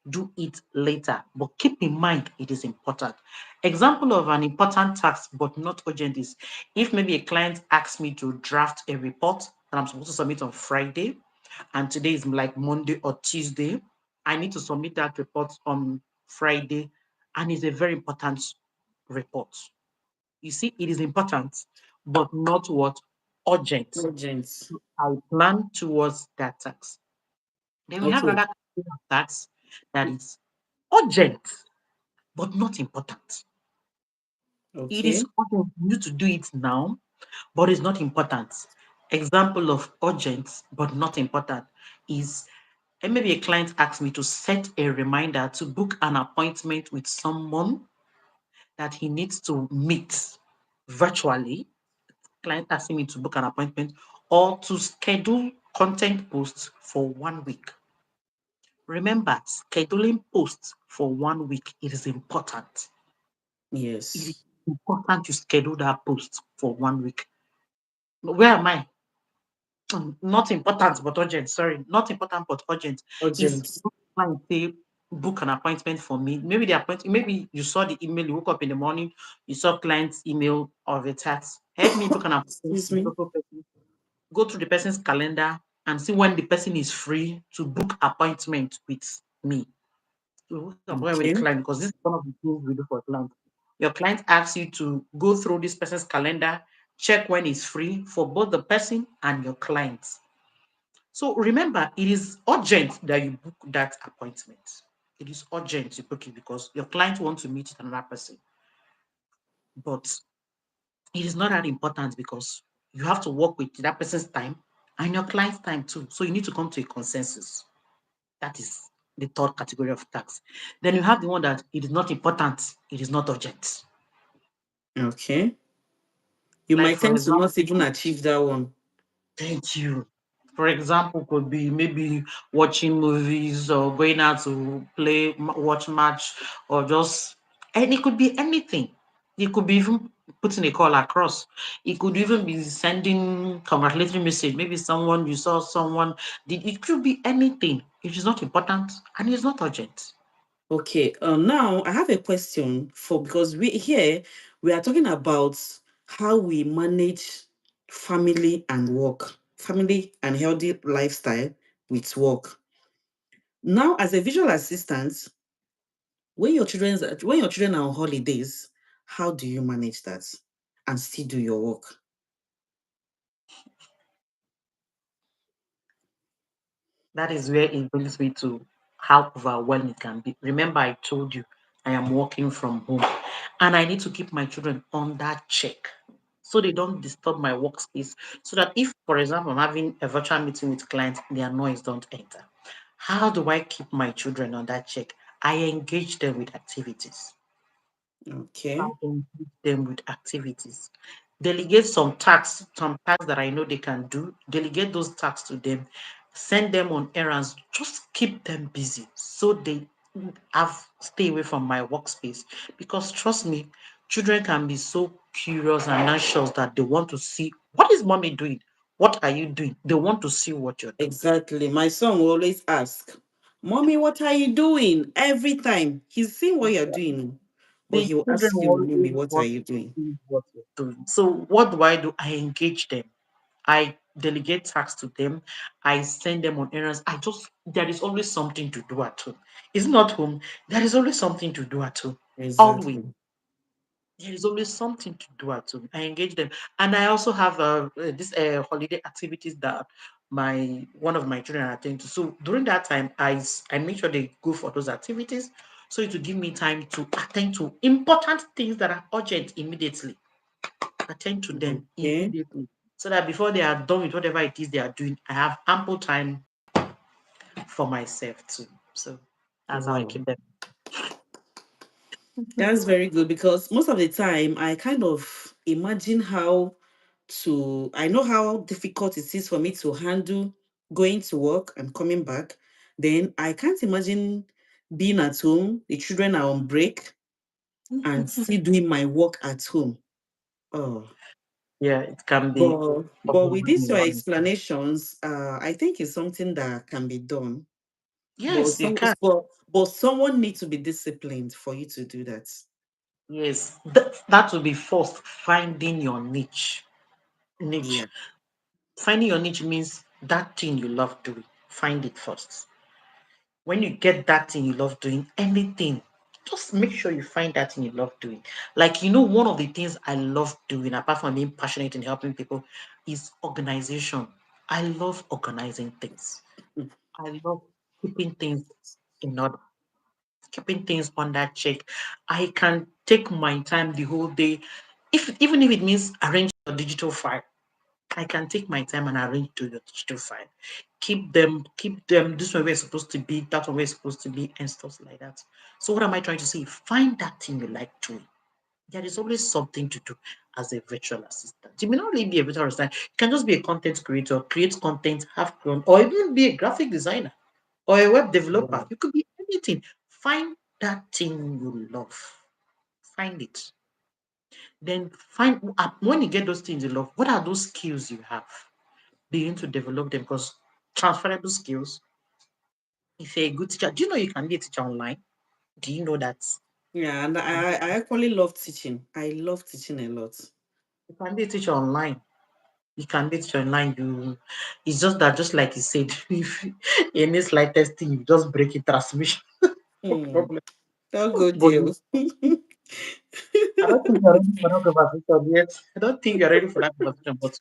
do it later, but keep in mind it is important. Example of an important task but not urgent is if maybe a client asks me to draft a report that I'm supposed to submit on Friday, and today is like Monday or Tuesday. I need to submit that report on Friday, and it's a very important report. You see, it is important, but not what urgent. Urgent. I plan towards that task. Then we have Okay. another kind of tax that is urgent but not important. It is Okay. urgent for you to do it now, but it's not important. Example of urgent but not important is maybe a client asks me to set a reminder to book an appointment with someone that he needs to meet virtually. Client asking me to book an appointment or to schedule content posts for 1 week. Remember, scheduling posts for 1 week, it is important. It is Yes. important to schedule that post for 1 week. Where am I? Not important but urgent. Sorry, not important but urgent. Is Urgent. what I say. book an appointment for me. Maybe the appointment, maybe you saw the email, you woke up in the morning, you saw client's email or the text. Help me book an appointment Excuse with me. so person. Go through the person's calendar and see when the person is free to book appointment with me. To book appointment with the Okay. client, because this is one of the things we do for clients. Your client asks you to go through this person's calendar, check when it's free for both the person and your client. So remember, it is urgent that you book that appointment. It is urgent to book it because your client wants to meet with another person. But it is not that important because you have to work with that person's time and your client's time too. So you need to come to a consensus. That is the third category of tax. Then you have the one that it is not important, it is not urgent. Okay. You Like might for tend to example, not even achieve that one. thank you. For example, could be maybe watching movies or going out to play, watch match, or just, and it could be anything. It could be even putting a call across. It could even be sending congratulatory message. Maybe someone you saw someone did. It could be anything. It is not important and it's not urgent. Okay. Now I have a question for because we are talking about how we manage family and work, family and healthy lifestyle with work. Now, as a visual assistant, when your children are on holidays, how do you manage that and still do your work? That is where it brings me to how overwhelming it can be. Remember, I told you I am working from home and I need to keep my children under check so they don't disturb my workspace. So that if, for example, I'm having a virtual meeting with clients, their noise don't enter. How do I keep my children under check? I engage them with activities. I Okay. engage them with activities. Delegate some tasks that I know they can do. Delegate those tasks to them. Send them on errands. Just keep them busy so they have stay away from my workspace. Because trust me, children can be so curious and anxious that they want to see what is mommy doing. What are you doing? They want to see what you're doing. Exactly. My son will always ask, Mommy, what are you doing? Every time. He's seeing what you're doing, but The he'll children ask you, will Mommy, always what are want you to doing? see what you're doing. So what do? I engage them. I delegate tasks to them. I send them on errands. There is always something to do at home. It's not home. There is always something to do at home. Always. Exactly. There is always something to do at home. I engage them. And I also have this holiday activities that my one of my children attend to. So during that time, I make sure they go for those activities. So it will give me time to attend to important things that are urgent immediately. Attend to them Okay. immediately. So that before they are done with whatever it is they are doing, I have ample time for myself too. So that's how I Wow. keep them. That's very good because most of the time I kind of imagine I know how difficult it is for me to handle going to work and coming back. Then I can't imagine being at home, the children are on break, and still doing my work at home. Oh, Yeah, it can be but with these overwhelming, your honestly. explanations, I think it's something that can be done. But Yes, you some can. but someone needs to be disciplined for you to do that. Yes, that will be first finding your niche. Niche. Yeah. Finding your niche means that thing you love doing. Find it first. When you get that thing you love doing, anything, just make sure you find that thing you love doing. Like, one of the things I love doing, apart from being passionate in helping people, is organization. I love organizing things. I love keeping things in order, keeping things under check. I can take my time the whole day, even if it means arrange a digital file. I can take my time and arrange to the digital file. Keep them this one where it's supposed to be, that one where it's supposed to be, and stuff like that. So what am I trying to say? Find that thing you like doing. There is always something to do as a virtual assistant. You may not really be a virtual assistant. You can just be a content creator, create content, have fun, or even be a graphic designer or a web developer. Wow. You could be anything. Find that thing you love. Find it. Then when you get those things you love, what are those skills you have? Begin to develop them because transferable skills, If you're a good teacher, do you know you can be a teacher online? Do you know that? Yeah, and I actually love teaching. I love teaching a lot. You can be a teacher online. You can be a teacher online. It's just that, just like you said, if any slightest thing, you just break a transmission. No Hmm. problem. All good But deals. I don't think you're ready for that conversation yet. I don't think you're ready for that conversation. But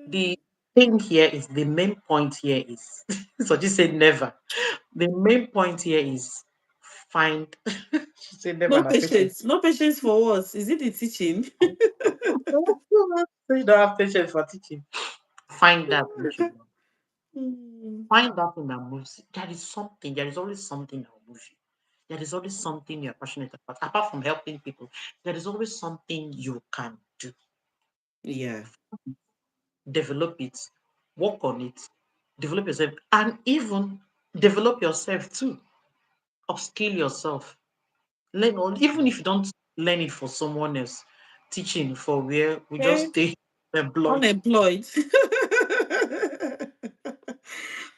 the thing here is, the main point here is, so just say never. The main point here is find, she said never, No na patient. patience. No patience for what? Is it the teaching? So you don't have patience for teaching. Find that which you love. Hmm. Find that thing that moves you. There is something, there is always something that will move you. There is always something you're passionate about. Apart from helping people, there is always something you can do. Yeah. Develop it, work on it, develop yourself, and even develop yourself too. Upskill yourself. Learn on, even if you don't learn it for someone else, teaching for where we just Okay. stay employed. Unemployed.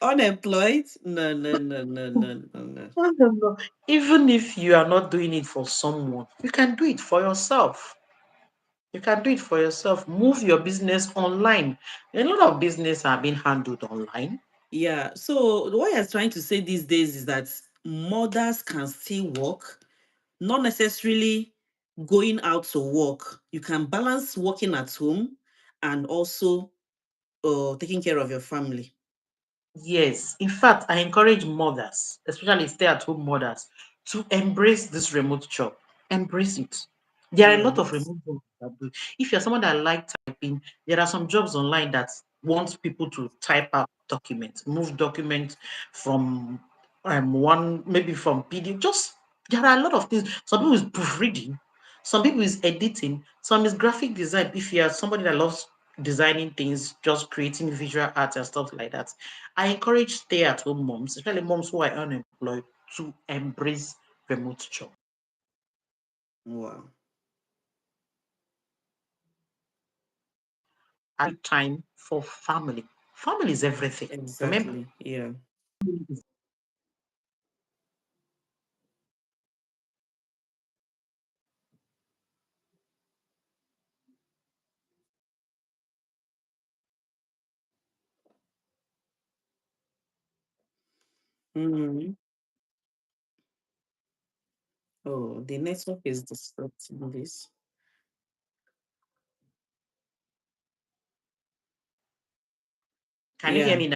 Unemployed? No, no, no, no, no, no, no. I don't know. Even if you are not doing it for someone, you can do it for yourself. You can do it for yourself. Move your business online. A lot of business are being handled online. Yeah. So what you're trying to say these days is that mothers can still work, not necessarily going out to work. You can balance working at home and also taking care of your family. Yes. In fact, I encourage mothers, especially stay-at-home mothers, to embrace this remote job. Embrace it. There are a lot of Yes. remote jobs that do. If you're someone that like typing, there are some jobs online that want people to type out documents, move documents from one, maybe from PDF. Just, there are a lot of things. Some people is proofreading, some people is editing, some is graphic design. If you are somebody that loves designing things, just creating visual art and stuff like that, I encourage stay-at-home moms, especially moms who are unemployed, to embrace remote job. Wow. And time for family. Family is everything. Remember, Exactly. Yeah. Mhm. Oh, the network is disrupting this. can you hear Yeah. me now?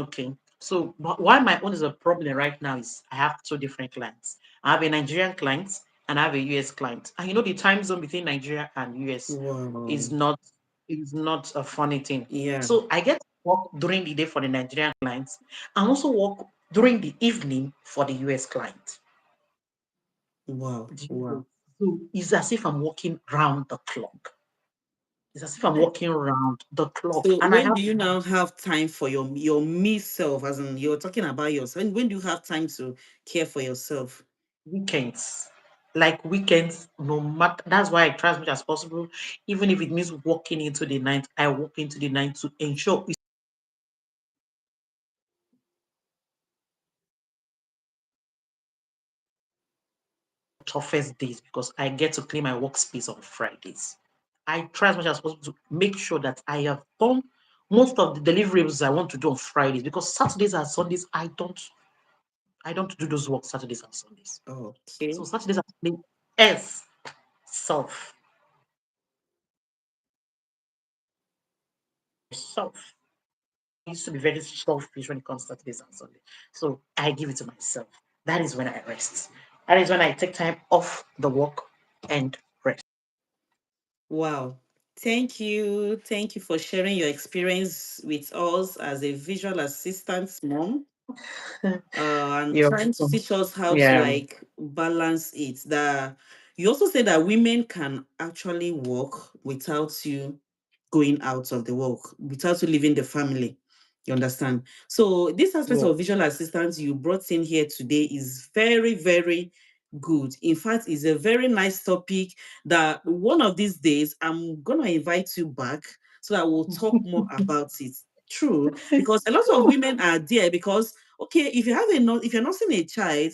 Okay. So why my own is a problem right now is I have two different clients. I have a Nigerian client and I have a US client. And you know the time zone between Nigeria and US is Wow. not is not a funny thing. Yeah. So I get to work during the day for the Nigerian clients and also work during the evening for the US client. Wow. Do you get? Wow. So it's as if I'm working round the clock. It's as if I'm working round the clock. So And I when have do you now have time for your me self? As in, you're talking about yourself. When do you have time to care for yourself? weekends. Like weekends, no matter, that's why I try as much as possible. Even if it means walking into the night, I walk into the night to ensure it's the toughest days because I get to clean my workspace on Fridays. I try as much as possible to make sure that I have done most of the deliverables I want to do on Fridays because Saturdays and Sundays I don't do those work Saturdays and Sundays. Okay. So Saturdays are play S self. Self. I used to be very selfish when it comes to Saturdays and Sunday. So I give it to myself. That is when I rest. That is when I take time off the work and rest. Wow. Thank you. Thank you for sharing your experience with us as a visual assistant mom. And You're trying to welcome. teach us how to Yeah. like balance it. That you also say that women can actually work without you going out of the work, without you leaving the family. You understand? So this aspect Yeah. of visual assistance you brought in here today is very, very good. In fact, it's a very nice topic that one of these days I'm gonna invite you back so that we'll talk more about it. True, because a lot of women are there because okay, if you have a if you're nursing a child,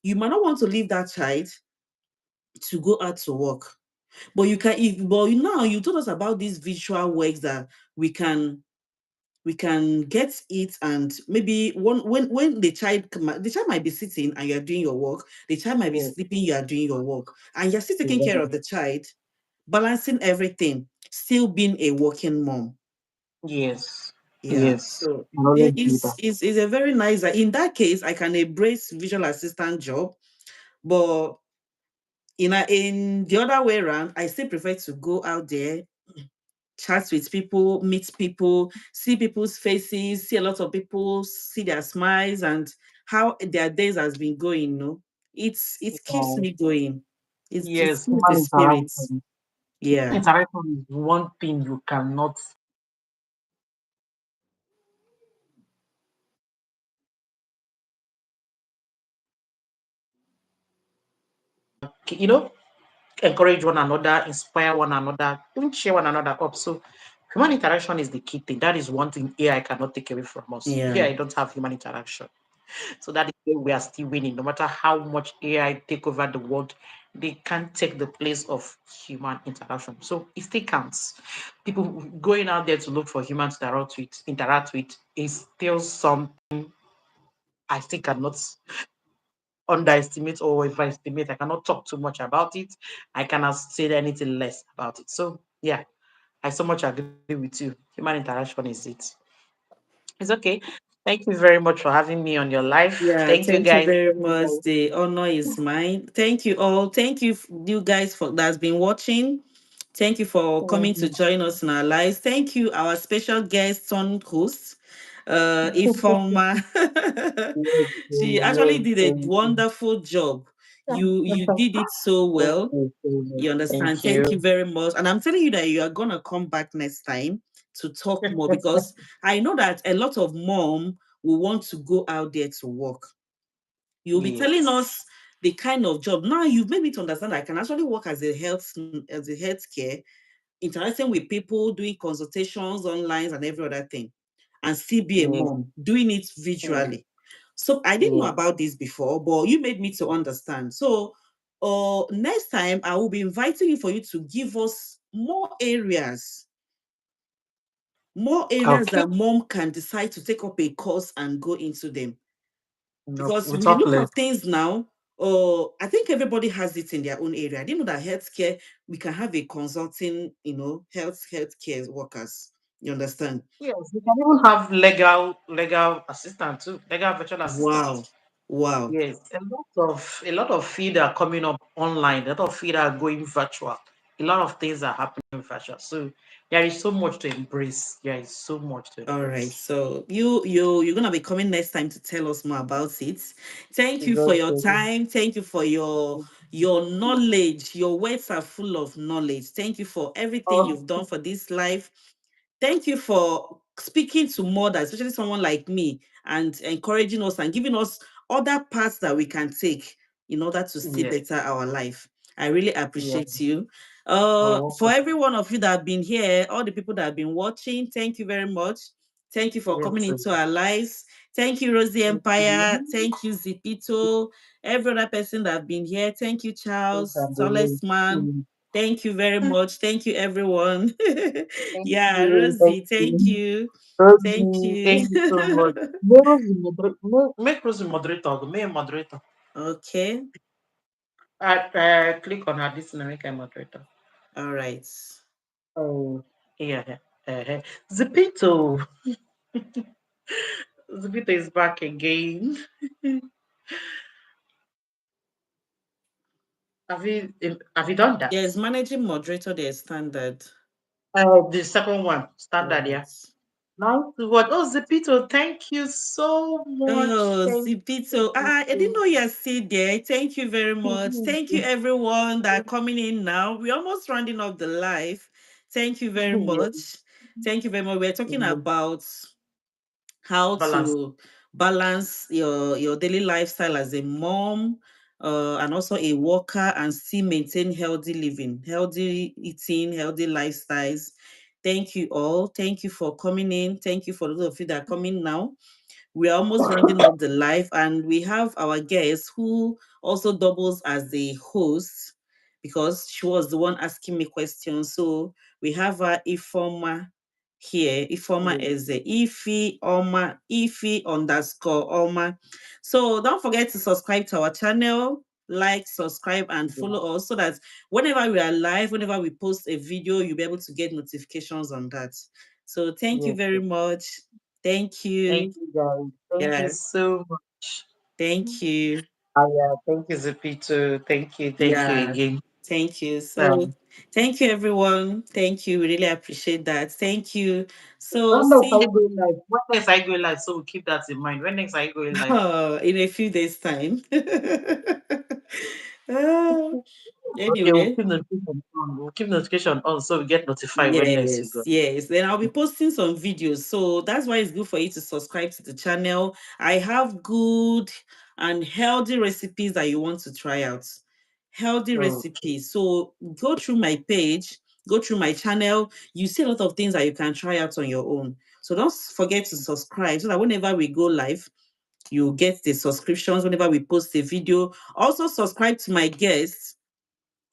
you might not want to leave that child to go out to work. But you can if but now you told us about these visual works that we can we can get it, and maybe one when the child might be sitting and you're doing your work, the child might be Yes, sleeping, you are doing your work, and you're still taking care exactly. of the child, balancing everything, still being a working mom. Yes, Yeah, yes. so I always do that. it's a very nice. In that case, I can embrace visual assistant job, but in the other way around, I still prefer to go out there, chat with people, meet people, see people's faces, see a lot of people, see their smiles and how their days has been going. No, it keeps Um, me going. It yes, keeps the spirit. human Yeah, interaction is one thing you cannot, you know, encourage one another, inspire one another, even cheer one another up. So human interaction is the key thing. That is one thing AI cannot take away from us. yeah, AI don't have human interaction. So that is where we are still winning. No matter how much AI take over the world, they can't take the place of human interaction. So it still counts. People going out there to look for humans to interact with is still something I still cannot underestimate or overestimate. I cannot talk too much about it. I cannot say anything less about it. So yeah, I so much agree with you. Human interaction is it. It's okay. Thank you very much for having me on your life. yeah. Thank you Thank you guys. very Thank you much. guys. The honor is mine. Thank you all. Thank you, you guys, for that's been watching. Thank you for coming to Mhm. join us in our lives. Thank you, our special guest, on host, Ifoma. Yes, She actually yes, did a thank you. wonderful job. You did it so Thank well. you so much. You understand? Thank Thank you you. very much. And I'm telling you that you are gonna come back next time to talk more because I know that a lot of mom will want to go out there to work. You'll be telling Yes. us the kind of job. Now you've made me to understand I can actually work as a healthcare, interacting with people, doing consultations online and every other thing, and still be a Yes. mom, doing it Yes. visually. So I didn't know Yes. about this before, but you made me to understand. So next time I will be inviting you for you to give us more areas Okay. that mom can decide to take up a course and go into them. No, Because with with the all look pleasure. of things now, I think everybody has it in their own area. I didn't know that healthcare, we can have a consulting, healthcare workers. You understand? Yes, we can even have legal assistant too, legal virtual Wow. assistant. Wow. Yes, a lot of feed are coming up online. A lot of feed are going virtual. A lot of things are happening virtual. So there is so much to embrace. There is so much to All right. embrace. So you're gonna be coming next time to tell us more about it. Thank you It's for your okay. time. Thank you for your knowledge. Your words are full of knowledge. Thank you for everything Oh, you've done for this life. Thank you for speaking to mothers, especially someone like me, and encouraging us and giving us other paths that we can take in order to still yes, better our life. I really yes. appreciate you. You're For welcome. every one of you that have been here, all the people that have been watching, thank you very much. Thank you for coming Yes, into our lives. Thank you, Rosie thank Empire. you. Thank you, Zipito. Every other person that have been here. Thank you, You Charles, can tallest man. relate. Thank you very much. Thank you, everyone. Thank Yeah, you. Thank Rosie, thank you. you. Thank Rosie, you. thank you so much. Make Rosie make Rosie moderator. Make a moderator. Okay. Click on her this and make a moderator. All right. Oh, yeah. Zipito. Zipito is back again. Have you done that? There's managing moderator, there's standard. The second one, standard, Right. yeah. Now to what? Oh, Zipito, thank you so much. Oh, Thank Zipito. you I didn't so know you're still there. Thank you very much. Thank you, much. everyone that are coming in now. We're almost rounding up the live. Thank you very Yeah. much. Thank you very much. We're talking Yeah. about how Balance. to balance your daily lifestyle as a mom, and also a worker, and still maintain healthy living, healthy eating, healthy lifestyles. Thank you all. Thank you for coming in. Thank you for those of you that are coming now. We are almost rounding up the live, and we have our guest who also doubles as the host because she was the one asking me questions. So we have Ifoma here. Ifoma Yes, is the Ify underscore Oma. So don't forget to subscribe to our channel, like, subscribe, and yeah, follow us so that whenever we are live, whenever we post a video, you'll be able to get notifications on that. So thank you yes, very yes. much. Thank Thank you. you, guys. Thank you Yeah, so much. thank you. Yeah, thank you, Zippy, too. Thank you Yeah, again. thank you. So, Um, thank you, everyone. Thank you. We really appreciate that. Thank you. So, when next are see you going live? When next are you going live? So we'll keep that in mind. When next are you going live? in a few days' time. Ah, Okay, we'll anyway, keep notification on. We'll keep notification on so we get notified when next you yes, go. yes. Then I'll be posting some videos. So that's why it's good for you to subscribe to the channel. I have good and healthy recipes that you want to try out. Healthy Okay. recipes. So go through my page, go through my channel. You see a lot of things that you can try out on your own. So don't forget to subscribe so that whenever we go live, you get the subscriptions whenever we post a video. Also subscribe to my guest,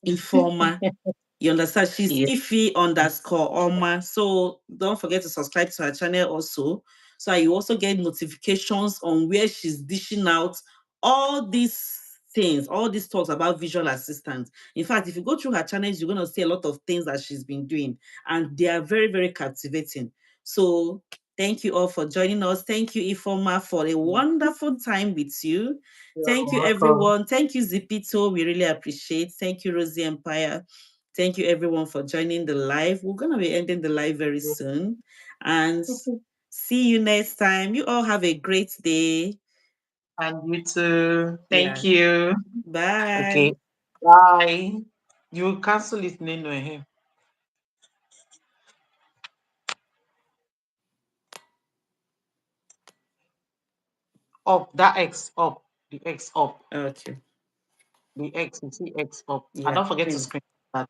Informa. You understand? She's Yeah. Ify underscore Oma. So don't forget to subscribe to her channel also. So that you also get notifications on where she's dishing out all these things, all these talks about visual assistants. In fact, if you go through her channels, you're going to see a lot of things that she's been doing, and they are very, very captivating. So thank you all for joining us. Thank you, Ifoma, for a wonderful time with you. You're Thank you, welcome. everyone. Thank you, Zipito. We really appreciate. Thank you, Rosie Empire. Thank you, everyone, for joining the live. We're going to be ending the live very soon. And see you next time. You all have a great day. And you too. Thank Yeah. you. Bye. Okay. Bye. You cancel it, Nino. Up. That X up. The X up. Okay. The X. You see X up. And Yeah. don't forget to Thanks. screen that.